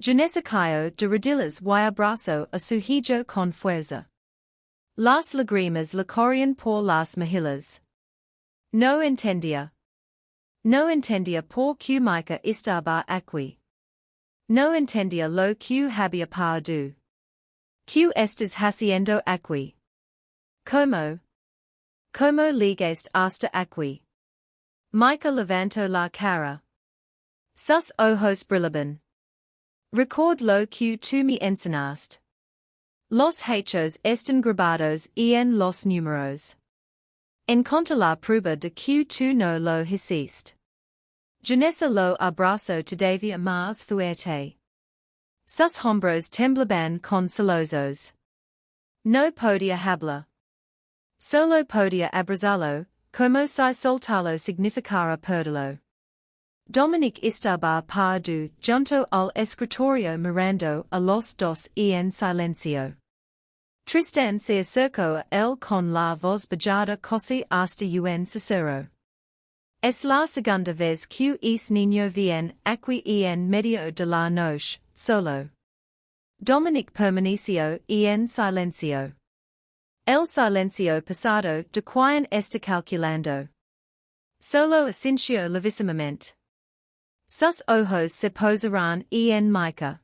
Janessa cayó de rodillas y abrazó a su hijo con fuerza. Las lágrimas le corrían por las mejillas. No entendía. No entendía por qué Micah estaba aquí. No entendía lo que había pasado. ¿Qué estás haciendo aquí? ¿Cómo llegaste hasta aquí? Micah levantó la cara. Sus ojos brillaban. Record lo que tú me enseñaste. Los hechos están grabados en los números. Encontré la prueba de que tú no lo hiciste. Janessa lo abrazo todavía más fuerte. Sus hombros temblaban con celosos. No podía hablar. Solo podía abrazarlo, como si soltarlo significara perderlo. Dominic estaba parado junto al escritorio mirando a los dos en silencio. Tristan se acercó a él con la voz bajada casi hasta un susurro. Es la segunda vez que es niño viene aquí en medio de la noche, solo. Dominic permaneció en silencio. El silencio pasado de quien está calculando. Solo asintió levísimamente. Sus ojos se posaron en Micah.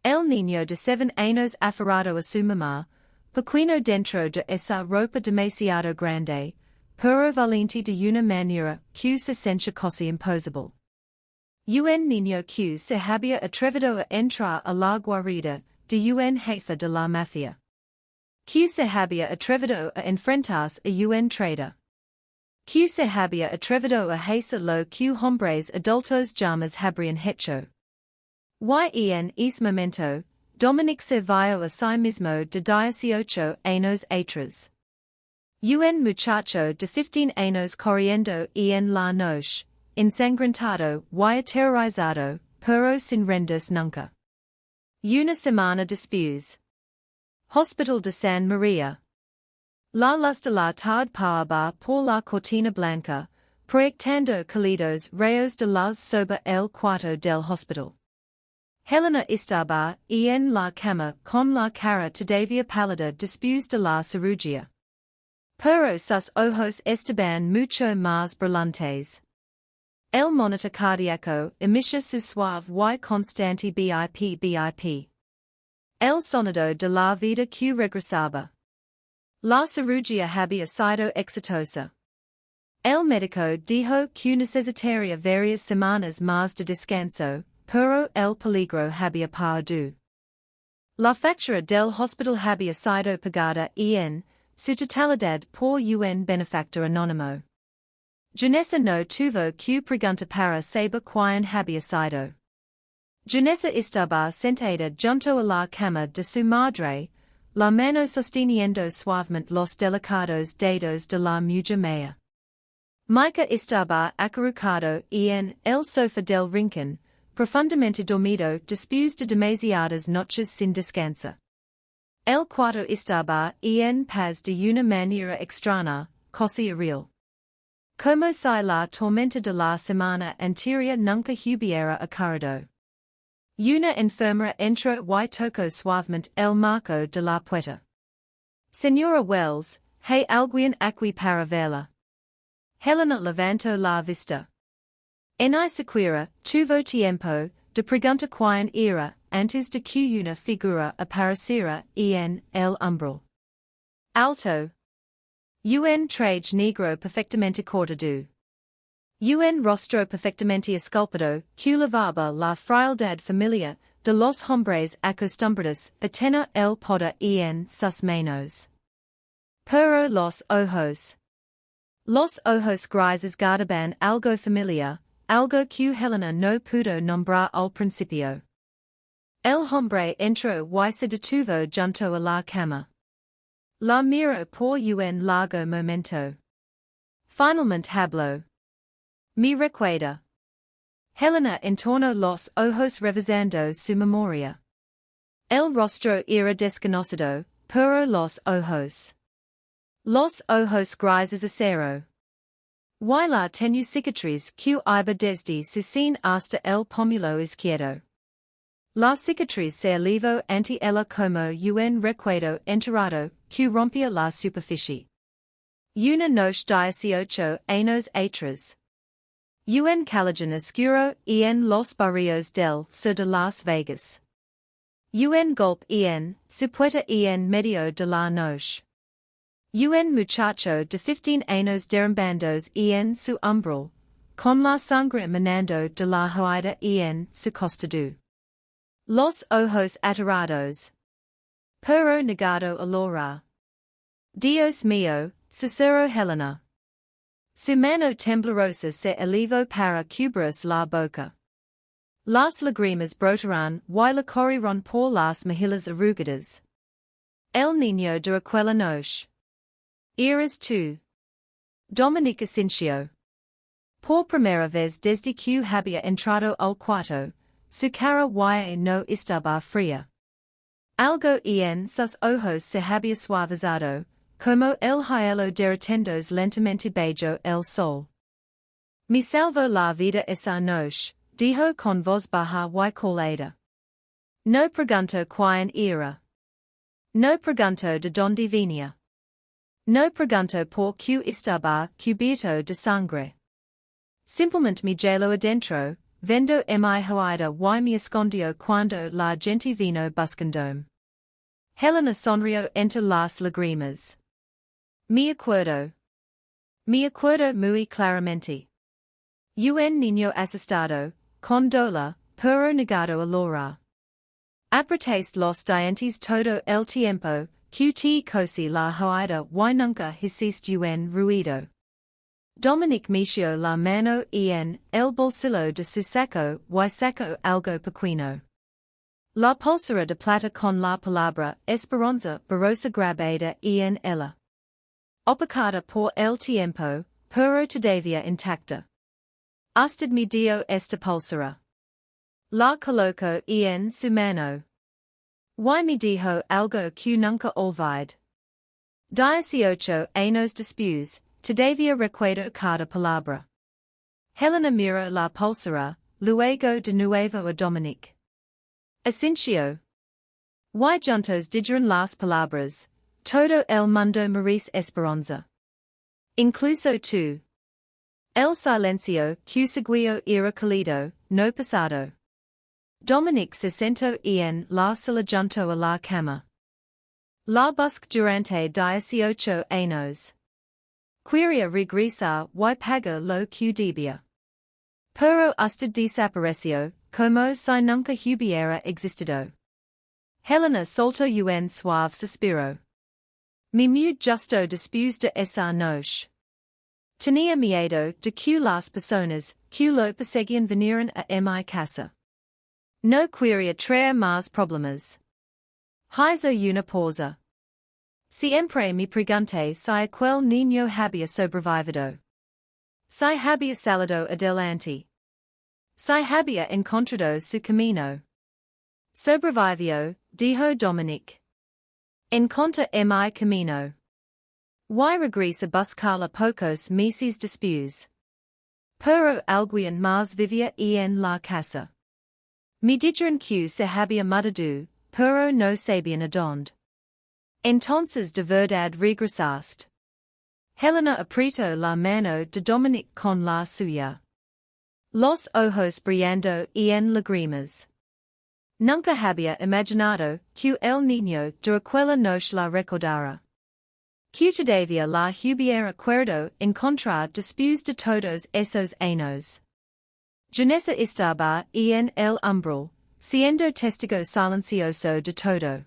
El niño de 7 años aferrado a su mamá, pequeño dentro de esa ropa demasiado grande, pero valiente de una manera que se sentía casi imposible. Un niño que se había atrevido a entrar a la guarida de un jefe de la Mafia. Que se había atrevido a enfrentarse a un traitor. Que se había atrevido a hacer lo que hombres adultos jamás habrían hecho. En ese momento, Dominic se vio a sí mismo de 18 años atrás. Un muchacho de 15 años corriendo en la noche, ensangrentado y aterrorizado, pero sin rendirse nunca. Una semana después. Hospital de San María. La luz de la tarde pasaba por la cortina blanca, proyectando cálidos rayos de luz sobre el cuarto del hospital. Helena estaba en la cama con la cara todavía pálida después de la cirugía. Pero sus ojos estaban mucho más brillantes. El monitor cardíaco emitía su suave y constante bip. El sonido de la vida que regresaba. La cirugía había sido exitosa. El médico dijo que necesitaría varias semanas más de descanso, pero el peligro había pasado. La factura del hospital había sido pagada en su totalidad por un benefactor anónimo. Janessa no tuvo que preguntar para saber quién había sido. Janessa estaba sentada junto a la cama de su madre, la mano sosteniendo suavemente los delicados dedos de la mujer maya. Micah estaba acurrucado en el sofá del rincón, profundamente dormido después de demasiadas noches sin descanso. El cuarto estaba en paz de una manera extraña, casi irreal. Como si la tormenta de la semana anterior nunca hubiera ocurrido. Una enfermera entró y tocó suavemente el marco de la puerta. Señora Wells, ¿hay alguien aquí para verla? Helena levantó la vista. Ni siquiera tuvo tiempo de preguntar quién era antes de que una figura apareciera en el umbral. Alto. Un traje negro perfectamente cortado. Un rostro perfectamente esculpido que lavaba la frialdad familiar de los hombres acostumbrados a tener el poder en sus manos. Pero los ojos. Los ojos grises guardaban algo familiar, algo que Helena no pudo nombrar al principio. El hombre entró y se detuvo junto a la cama. La miró por un largo momento. Finalmente habló. Me recuerda. Helena entornó los ojos revisando su memoria. El rostro era desconocido, pero los ojos. Los ojos grises acero. Y la tenue cicatriz que iba desde su sien hasta el pómulo izquierdo. La cicatriz se elevó ante ella como un recuerdo enterrado que rompía la superficie. Una noche 18 años atrás. Un Callejón Oscuro en los barrios del sur de Las Vegas. Un golpe en su puerta en medio de la noche. Un muchacho de 15 años derrumbándose en su umbral, con la sangre manando de la huida en su costado. Los ojos aterrados. Pero negado alora. Dios mío, susurró Helena. Su mano temblorosa se elevó para cubrirse la boca. Las lágrimas brotaron y le corrieron por las mejillas arrugadas. El niño de aquella noche. Eras tú. Dominic Asensio. Por primera vez desde que había entrado al cuarto, su cara ya no estaba fría. Algo en sus ojos se había suavizado, como el hielo derritiéndose lentamente bajo el sol. Me salvó la vida esa noche, dijo con voz baja y colada. No pregunto quién era. No pregunto de dónde venía. No pregunto por qué estaba cubierto de sangre. Simplemente me gelo adentro, vendo mi huida y me escondió cuando la gente vino buscándome. Helena sonrió entre las lágrimas. Me acuerdo muy claramente. Un niño asustado, con dolor, pero negado alora. Apretaste los dientes todo el tiempo, que te cosí la huida y nunca hiciste un ruido. Dominic metió la mano en el bolsillo de su saco y sacó algo pequeño. La pulsera de plata con la palabra esperanza borrosa grabada en ella. Opacada por el tiempo, pero todavía intacta. Usted me dio esta pulsera. La colocó en su mano. Y me dijo algo que nunca olvidé. 18 años después, todavía recuerdo cada palabra. Helena miró la pulsera, luego de nuevo a Dominic. Asensio. Y juntos dijeron las palabras, todo el mundo merece esperanza. Incluso tú. El silencio que seguió era cálido, no pesado. Dominic se sentó en la sala junto a la cama. La busqué durante 18 años. Quería regresar y pagar lo que debía. Pero usted desapareció, como si nunca hubiera existido. Helena soltó un suave suspiro. Me muy justo después de esa noche. Tenía miedo de que las personas que lo perseguían vinieran a mi casa. No quería traer más problemas. Hizo una pausa. Siempre me pregunté si aquel niño había sobrevivido. Si había salido adelante. Si había encontrado su camino. Sobrevivió, dijo Dominic. Encontré mi camino. Y regresa buscarla pocos meses después. Pero alguien más vivía en la casa. Me dijeron que se había mudado, pero no sabían a dónde. Entonces de verdad regresaste. Helena apretó la mano de Dominic con la suya. Los ojos brillando en lágrimas. Nunca había imaginado que el niño de aquella noche la recordara. Que todavía la hubiera querido encontrar después de todos esos años. Janessa estaba en el umbral, siendo testigo silencioso de todo.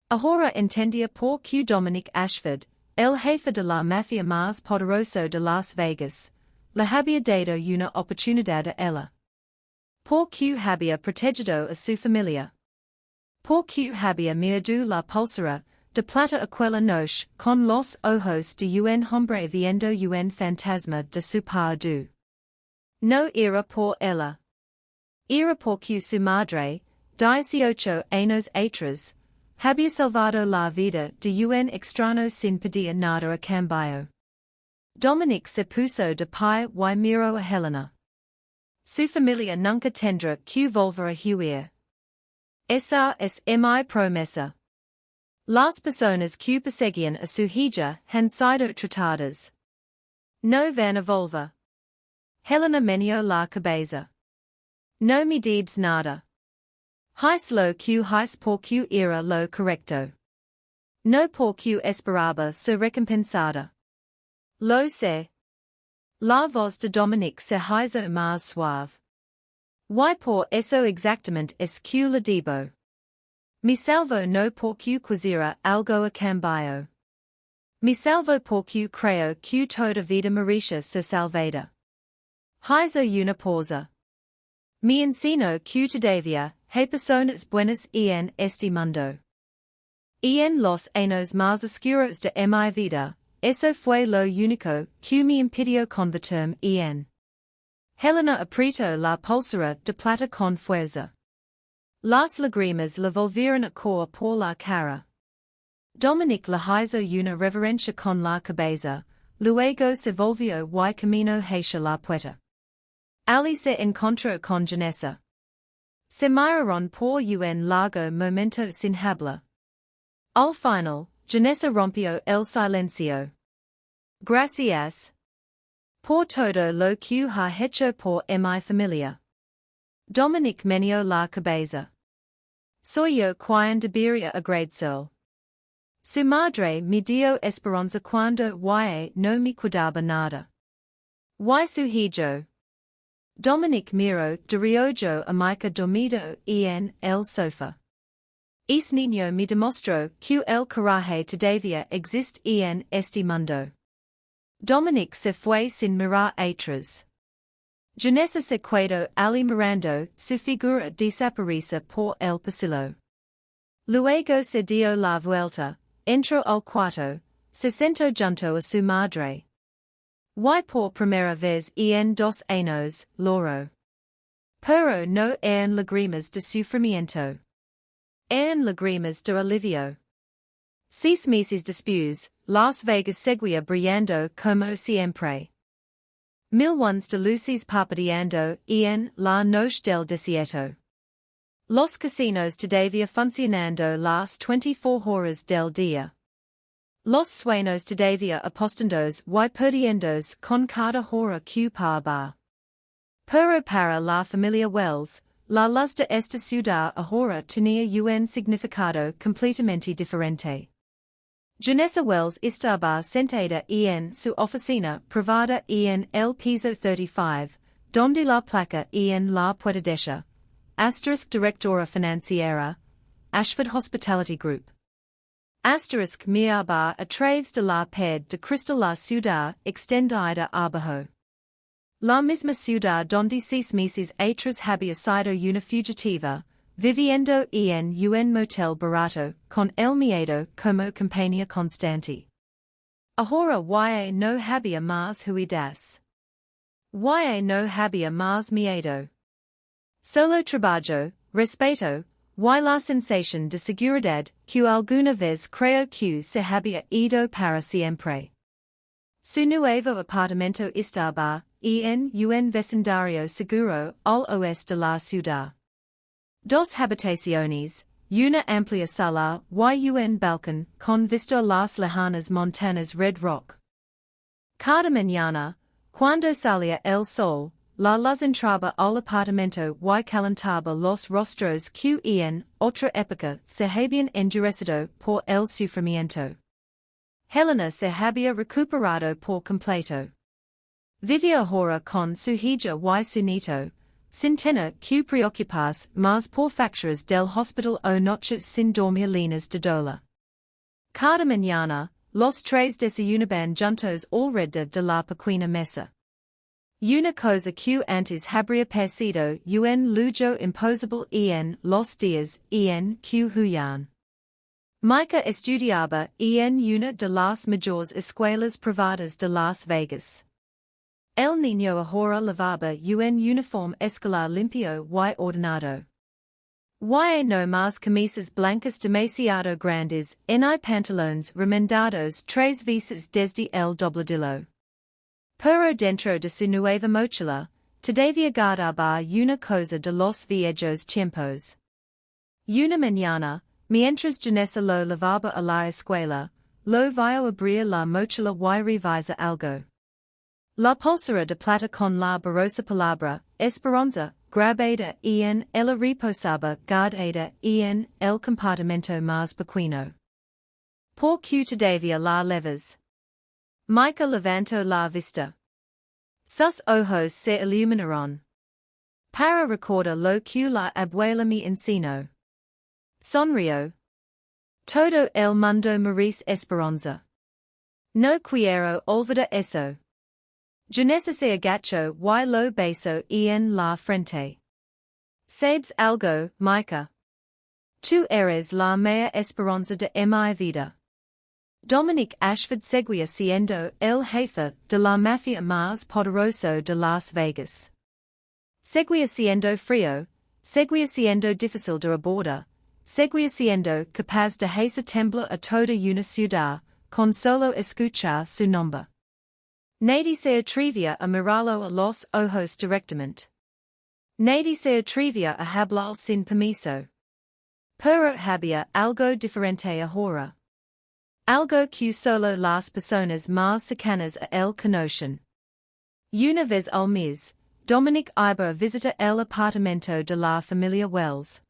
Ahora entendía por qué Dominic Ashford, el jefe de la Mafia más poderoso de Las Vegas, le había dado una oportunidad a ella. Por qué había protegido a su familia. Por qué había mirado la pulsera de plata aquella noche con los ojos de un hombre viendo un fantasma de su pasado. No era por ella. Era porque su madre, 18 años atrás, había salvado la vida de un extraño sin pedir nada a cambio. Dominic se puso de pie y miró a Helena. Su familia nunca tendrá que volver a huir. Esa es mi promesa. Las personas que perseguían a su hija han sido tratadas. No van a volver. Helena menio la cabeza. No me debes nada. His lo que his por que era lo correcto. No por que esperaba su recompensada. Lo sé. La voz de Dominic se hizo más suave. Y por eso exactamente es que le debo. Me salvo no por que quisiera algo a cambio. Me salvo por que creo que toda vida merecia ser salvada. Hizo una pausa. Me ensino que todavía hay personas buenas en este mundo. En los años más oscuros de mi vida, eso fue lo único que me impidió convertirme en. Helena apretó la pulsera de plata con fuerza. Las lágrimas le volvieron a correr por la cara. Dominic le hizo una reverencia con la cabeza, luego se volvió y caminó hacia la puerta. Ali se encontró con Janessa. Se miraron por un largo momento sin hablar. Al final, Janessa rompió el silencio. Gracias. Por todo lo que ha hecho por mi familia. Dominic meneó la cabeza. Soy yo quien debería agradecer. Su madre me dio esperanza cuando y no me cuidaba nada. Y su hijo. Dominic miró de reojo a Micah dormido en el sofá. Es niño me demostró que el coraje todavía existe en este mundo. Dominic se fue sin mirar atrás. Janessa se quedó ali mirando su figura desaparecer por el pasillo. Luego se dio la vuelta, entró al cuarto, se sentó junto a su madre. Y por primera vez en 2 años, lloró. Pero no eran lágrimas de sufrimiento. Eran lágrimas de alivio. 6 meses después, Las Vegas seguía brillando como siempre. 1001 de luces parpadeando en la noche del desierto. Los casinos todavía funcionando las 24 horas del día. Los sueños todavía apostandos y perdiendos con cada hora que pasa. Pero para la familia Wells, la luz de esta ciudad ahora tenía un significado completamente diferente. Janessa Wells estaba sentada en su oficina privada en el piso 35, donde la placa en la puerta decía, directora financiera, Ashford Hospitality Group. Miraba a través de la pared de cristal la ciudad extendida abajo. La misma ciudad donde 6 meses atrás había sido una fugitiva, viviendo en un motel barato con el miedo como compañía constante. Ahora y no había más huidas. Y no había más miedo. Solo trabajo, respeto, y la sensación de seguridad que alguna vez creo que se había ido para siempre. Su nuevo apartamento estaba en un vecindario seguro al oeste de la ciudad. 2 habitaciones, una amplia sala y un balcón con vista a las lejanas montañas Red Rock. Cada mañana, cuando salía el sol, la luz entraba al apartamento y calentaba los rostros que en otra época se habían endurecido por el sufrimiento. Helena se había recuperado por completo. Vivía ahora con su hija y su nieto, sin tener que preocuparse más por facturas del hospital o noches sin dormir llenas de dolor. Cada mañana, los 3 desayunaban juntos alrededor de la pequeña mesa. Una cosa que antes habría parecido un lujo imposible en los días en que huían. Micah estudiaba en una de las mayores escuelas privadas de Las Vegas. El niño ahora lavaba un uniforme escolar limpio y ordenado. Y no más camisas blancas demasiado grandes ni pantalones remendados 3 veces desde el dobladillo. Pero dentro de su nueva mochila, todavía guardaba una cosa de los viejos tiempos. Una mañana, mientras Janessa lo lavaba a la escuela, lo vio abrir la mochila y revisar algo. La pulsera de plata con la borrosa palabra, esperanza, grabada en ella reposaba guardada en el compartimento más pequeño. Por que todavía la levas. Mica levantó la vista. Sus ojos se iluminaron. Para recordar lo que la abuela me enseñó. Sonrió. Todo el mundo merece esperanza. No quiero olvidar eso. Janessa se agachó y lo besó en la frente. ¿Sabes algo, Mica? Tú eres la mea esperanza de mi vida. Dominic Ashford seguía siendo el jefe de la mafia más poderoso de Las Vegas. Seguía siendo frío, seguía siendo difícil de abordar, seguía siendo capaz de hacer temblar a toda una ciudad, con solo escuchar su nombre. Nadie se atrevía a mirarlo a los ojos directamente. Nadie se atrevía a hablar sin permiso. Pero había algo diferente ahora. Algo que solo las personas más cercanas a él conocen. Una vez al mes, Dominic iba a visitar el apartamento de la familia Wells.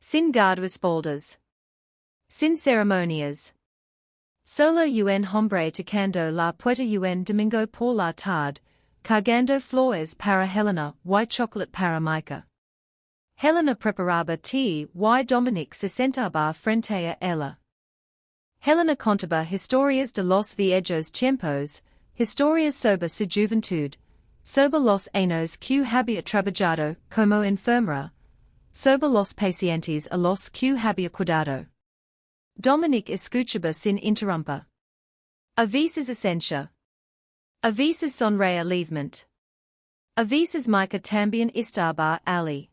Sin guardaespaldas. Sin ceremonias. Solo un hombre tocando la puerta un domingo por la tarde, cargando flores para Helena y chocolate para Mica. Helena preparaba té y Dominic se sentaba frente a ella. Helena contaba historias de los viejos tiempos, historias sobre su juventud, sobre los años que había trabajado como enfermera, sobre los pacientes a los que había cuidado. Dominic escuchaba sin interrumpir. A veces esencia. A veces sonreía levemente. A veces Mica también estaba allí.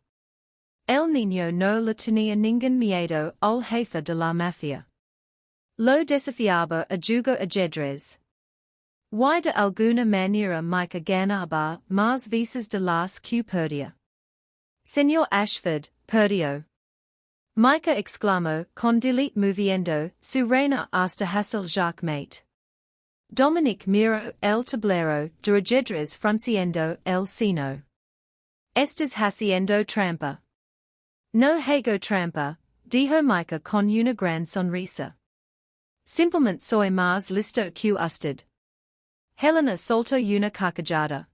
El niño no le tenía ningún miedo al jefe de la mafia. Lo desafiaba a jugar ajedrez. Y de alguna manera Mica ganaba más veces de las que perdía. Señor Ashford, perdió. Mica exclamó con deleite moviendo su reina hasta hacer jackmate. Dominic miró el tablero de ajedrez frunciendo el ceño. Estás haciendo trampa. No hago trampa, dijo Mica con una gran sonrisa. Simplemente soy más listo que usted. Helena soltó una carcajada.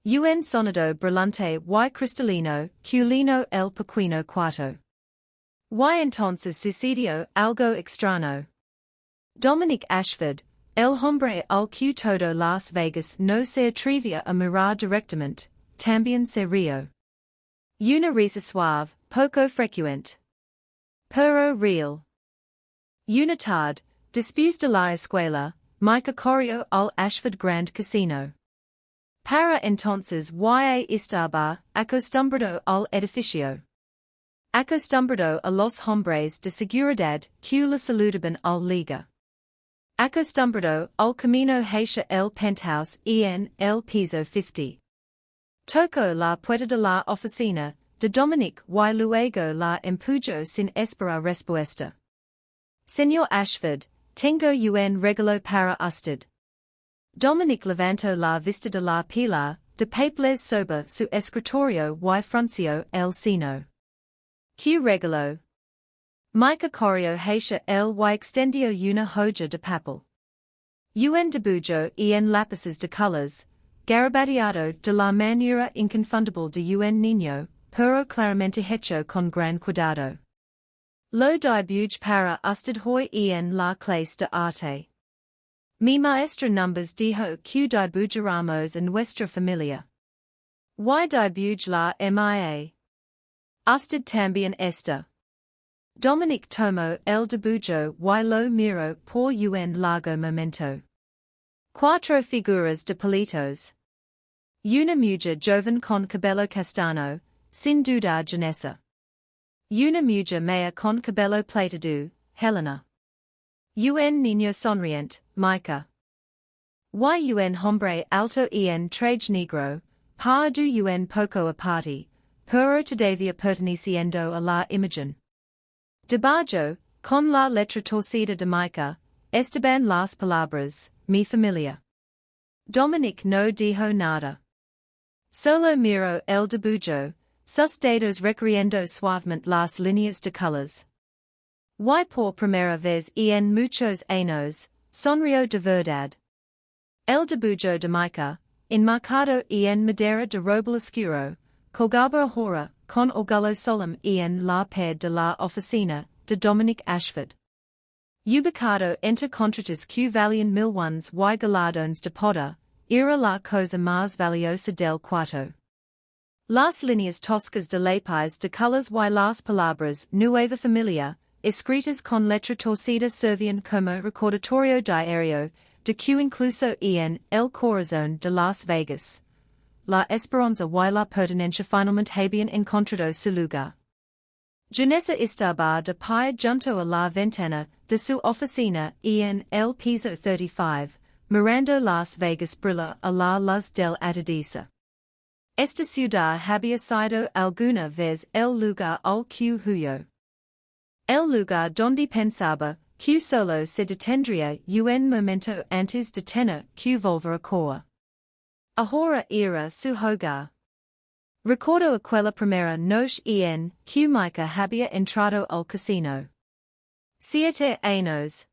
Un sonido brillante y cristalino que llenó el pequeño cuarto. Y entonces sucedió algo extraño. Dominic Ashford, el hombre al que todo Las Vegas no se atrevía a mirar directamente, también se rió. Una risa suave, poco frecuente. Pero real. Una tarde, después de la escuela, Mica corrió al Ashford Grand Casino. Para entonces ya estaba acostumbrado al edificio. Acostumbrado a los hombres de seguridad que le saludaban al liga. Acostumbrado al camino hacia el penthouse en el piso 50. Tocó la puerta de la oficina de Dominic y luego la empujó sin esperar respuesta. Señor Ashford, tengo un regalo para usted. Dominic levantó la vista de la pila de papeles sobre su escritorio y frunció el ceño. ¿Qué regalo? Mica corrió hacia él y extendió una hoja de papel. Un dibujo en lápices de colores, garabateado de la manera inconfundible de un niño, pero claramente hecho con gran cuidado. Lo dibujo para usted hoy en la clase de arte. Mi maestra Numbers dijo que dibujaremos en nuestra familia. Y dibujo la mia. Usted también está. Dominic tomó el dibujo y lo miró por un largo momento. Cuatro figuras de palitos. Una mujer joven con cabello castaño, sin duda Janessa. Una mujer maya con cabello plateado, Helena. Un niño sonriente, Mica. Y un hombre alto en traje negro, pardo un poco aparte, pero todavía perteneciendo a la imagen. Debajo, con la letra torcida de Mica, estaban las palabras, mi familia. Dominic no dijo nada. Solo miro el dibujo, sus dedos recorriendo suavemente las líneas de colores. Y por primera vez en muchos años, sonrió de verdad. El dibujo de mica, enmarcado en madera de roble oscuro, colgaba ahora, con orgullo solemne en la pared de la oficina, de Dominic Ashford. Ubicado entre contratos que valían 1,000 y galardones de poder, era la cosa más valiosa del cuarto. Las líneas toscas de lápiz de colores y las palabras nueva familia, escritas con letra torcida servían como recordatorio diario, de que incluso en el corazón de Las Vegas, la esperanza y la pertenencia finalmente habían encontrado su lugar. Janessa estaba de pie junto a la ventana de su oficina en el piso 35, mirando Las Vegas brillar a la luz del atardecer. Esta ciudad había sido alguna vez el lugar al que huyó. El lugar donde pensaba que solo se detendría un momento antes de tener que volver a cor. Ahora era su hogar. Recuerdo aquella primera noche en que Micah había entrado al casino. 7 años.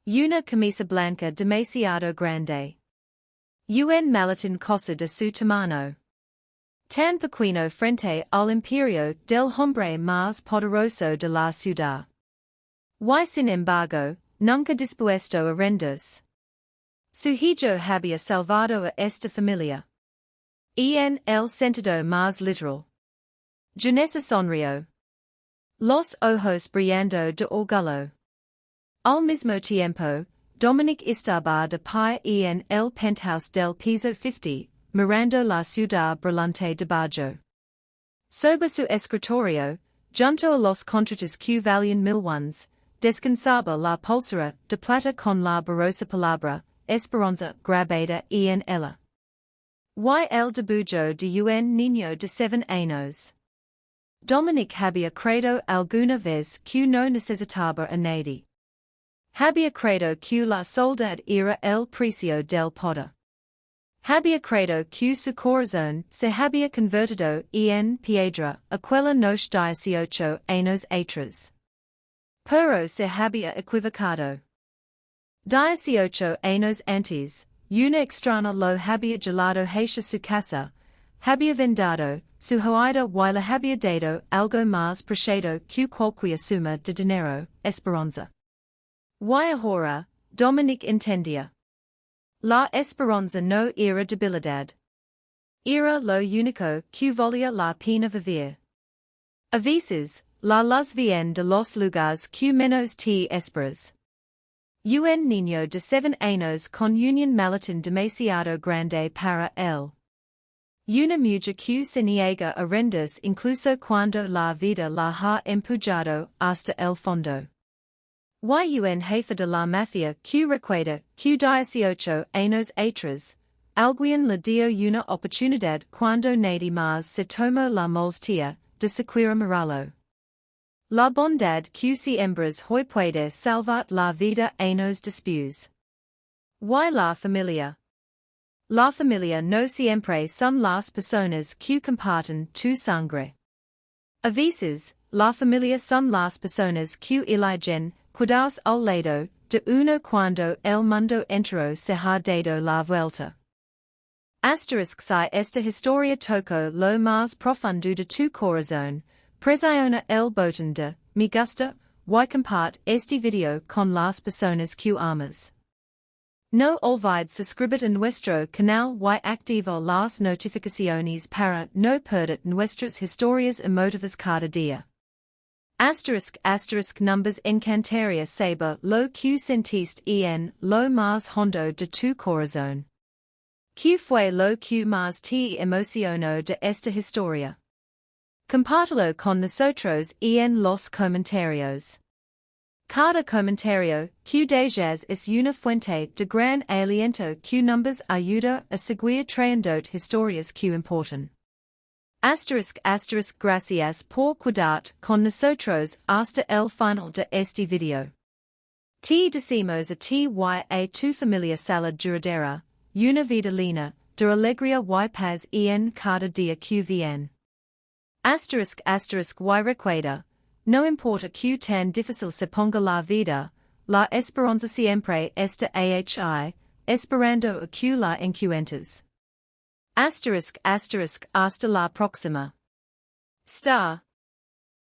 Una camisa blanca demasiado grande. Un maletín cosa de su tamaño. Tan pequeño frente al imperio del hombre más poderoso de la ciudad. Y sin embargo, nunca dispuesto a rendirse. Su hijo había salvado a esta familia. En el sentido más literal. Janessa sonrió. Los ojos brillando de orgullo. Al mismo tiempo, Dominic estaba de pie en el penthouse del piso 50, mirando la ciudad brillante debajo. Sobre su escritorio, junto a los contratos que valían 1,000, descansaba la pulsera de plata con la borrosa palabra, esperanza grabada en ella. Y el dibujo de un niño de 7 años. Dominic había creído alguna vez que no necesitaba a nadie. Había creído que la soledad era el precio del poder. Había creído que su corazón se había convertido en piedra aquella noche 18 años atrás. Pero se había equivocado. 18 años antes, una extraña lo había llevado hacia su casa, había vendado su joya y le había dado algo más preciado que cualquier suma de dinero, esperanza. Y ahora, Dominic entendía. La esperanza no era debilidad. Era lo único que valía la pena vivir. A veces, la luz viene de los lugares que menos te esperas. Un niño de 7 años con un maletín demasiado grande para él. Una mujer que se niega a rendirse incluso cuando la vida la ha empujado hasta el fondo. Y un jefe de la mafia que recuerda que 18 años atrás, alguien le dio una oportunidad cuando nadie más se tomó la molestia de siquiera mirarlo. La bondad que siempre hoy puede salvar la vida años después. Y la familia. La familia no siempre son las personas que comparten tu sangre. A veces, la familia son las personas que eligen cuidados al lado de uno cuando el mundo entero se ha dado la vuelta. Asterisk si esta historia tocó lo más profundo de tu corazón, presiona el botón de me gusta y comparte este video con las personas que amas. No olvides suscribirte a nuestro canal y activa las notificaciones para no perder nuestras historias emotivas cada día. Asterisk numbers encantaría saber lo que sentiste en lo más hondo de tu corazón. ¿Qué fue lo que más te emocionó de esta historia? Compártelo con nosotros en los comentarios. Cada comentario que dejas es una fuente de gran aliento que nos ayuda a seguir trayendo historias que importan. Gracias por cuidar con nosotros hasta el final de este video. Te decimos a ti y a tu familia salud duradera, una vida llena de alegría y paz en cada día que viene. Asterisk asterisk y recuerda, no importa que tan difícil se ponga la vida, la esperanza siempre está ahí, esperando a que la encuentres. Asterisk asterisk hasta la próxima. Star.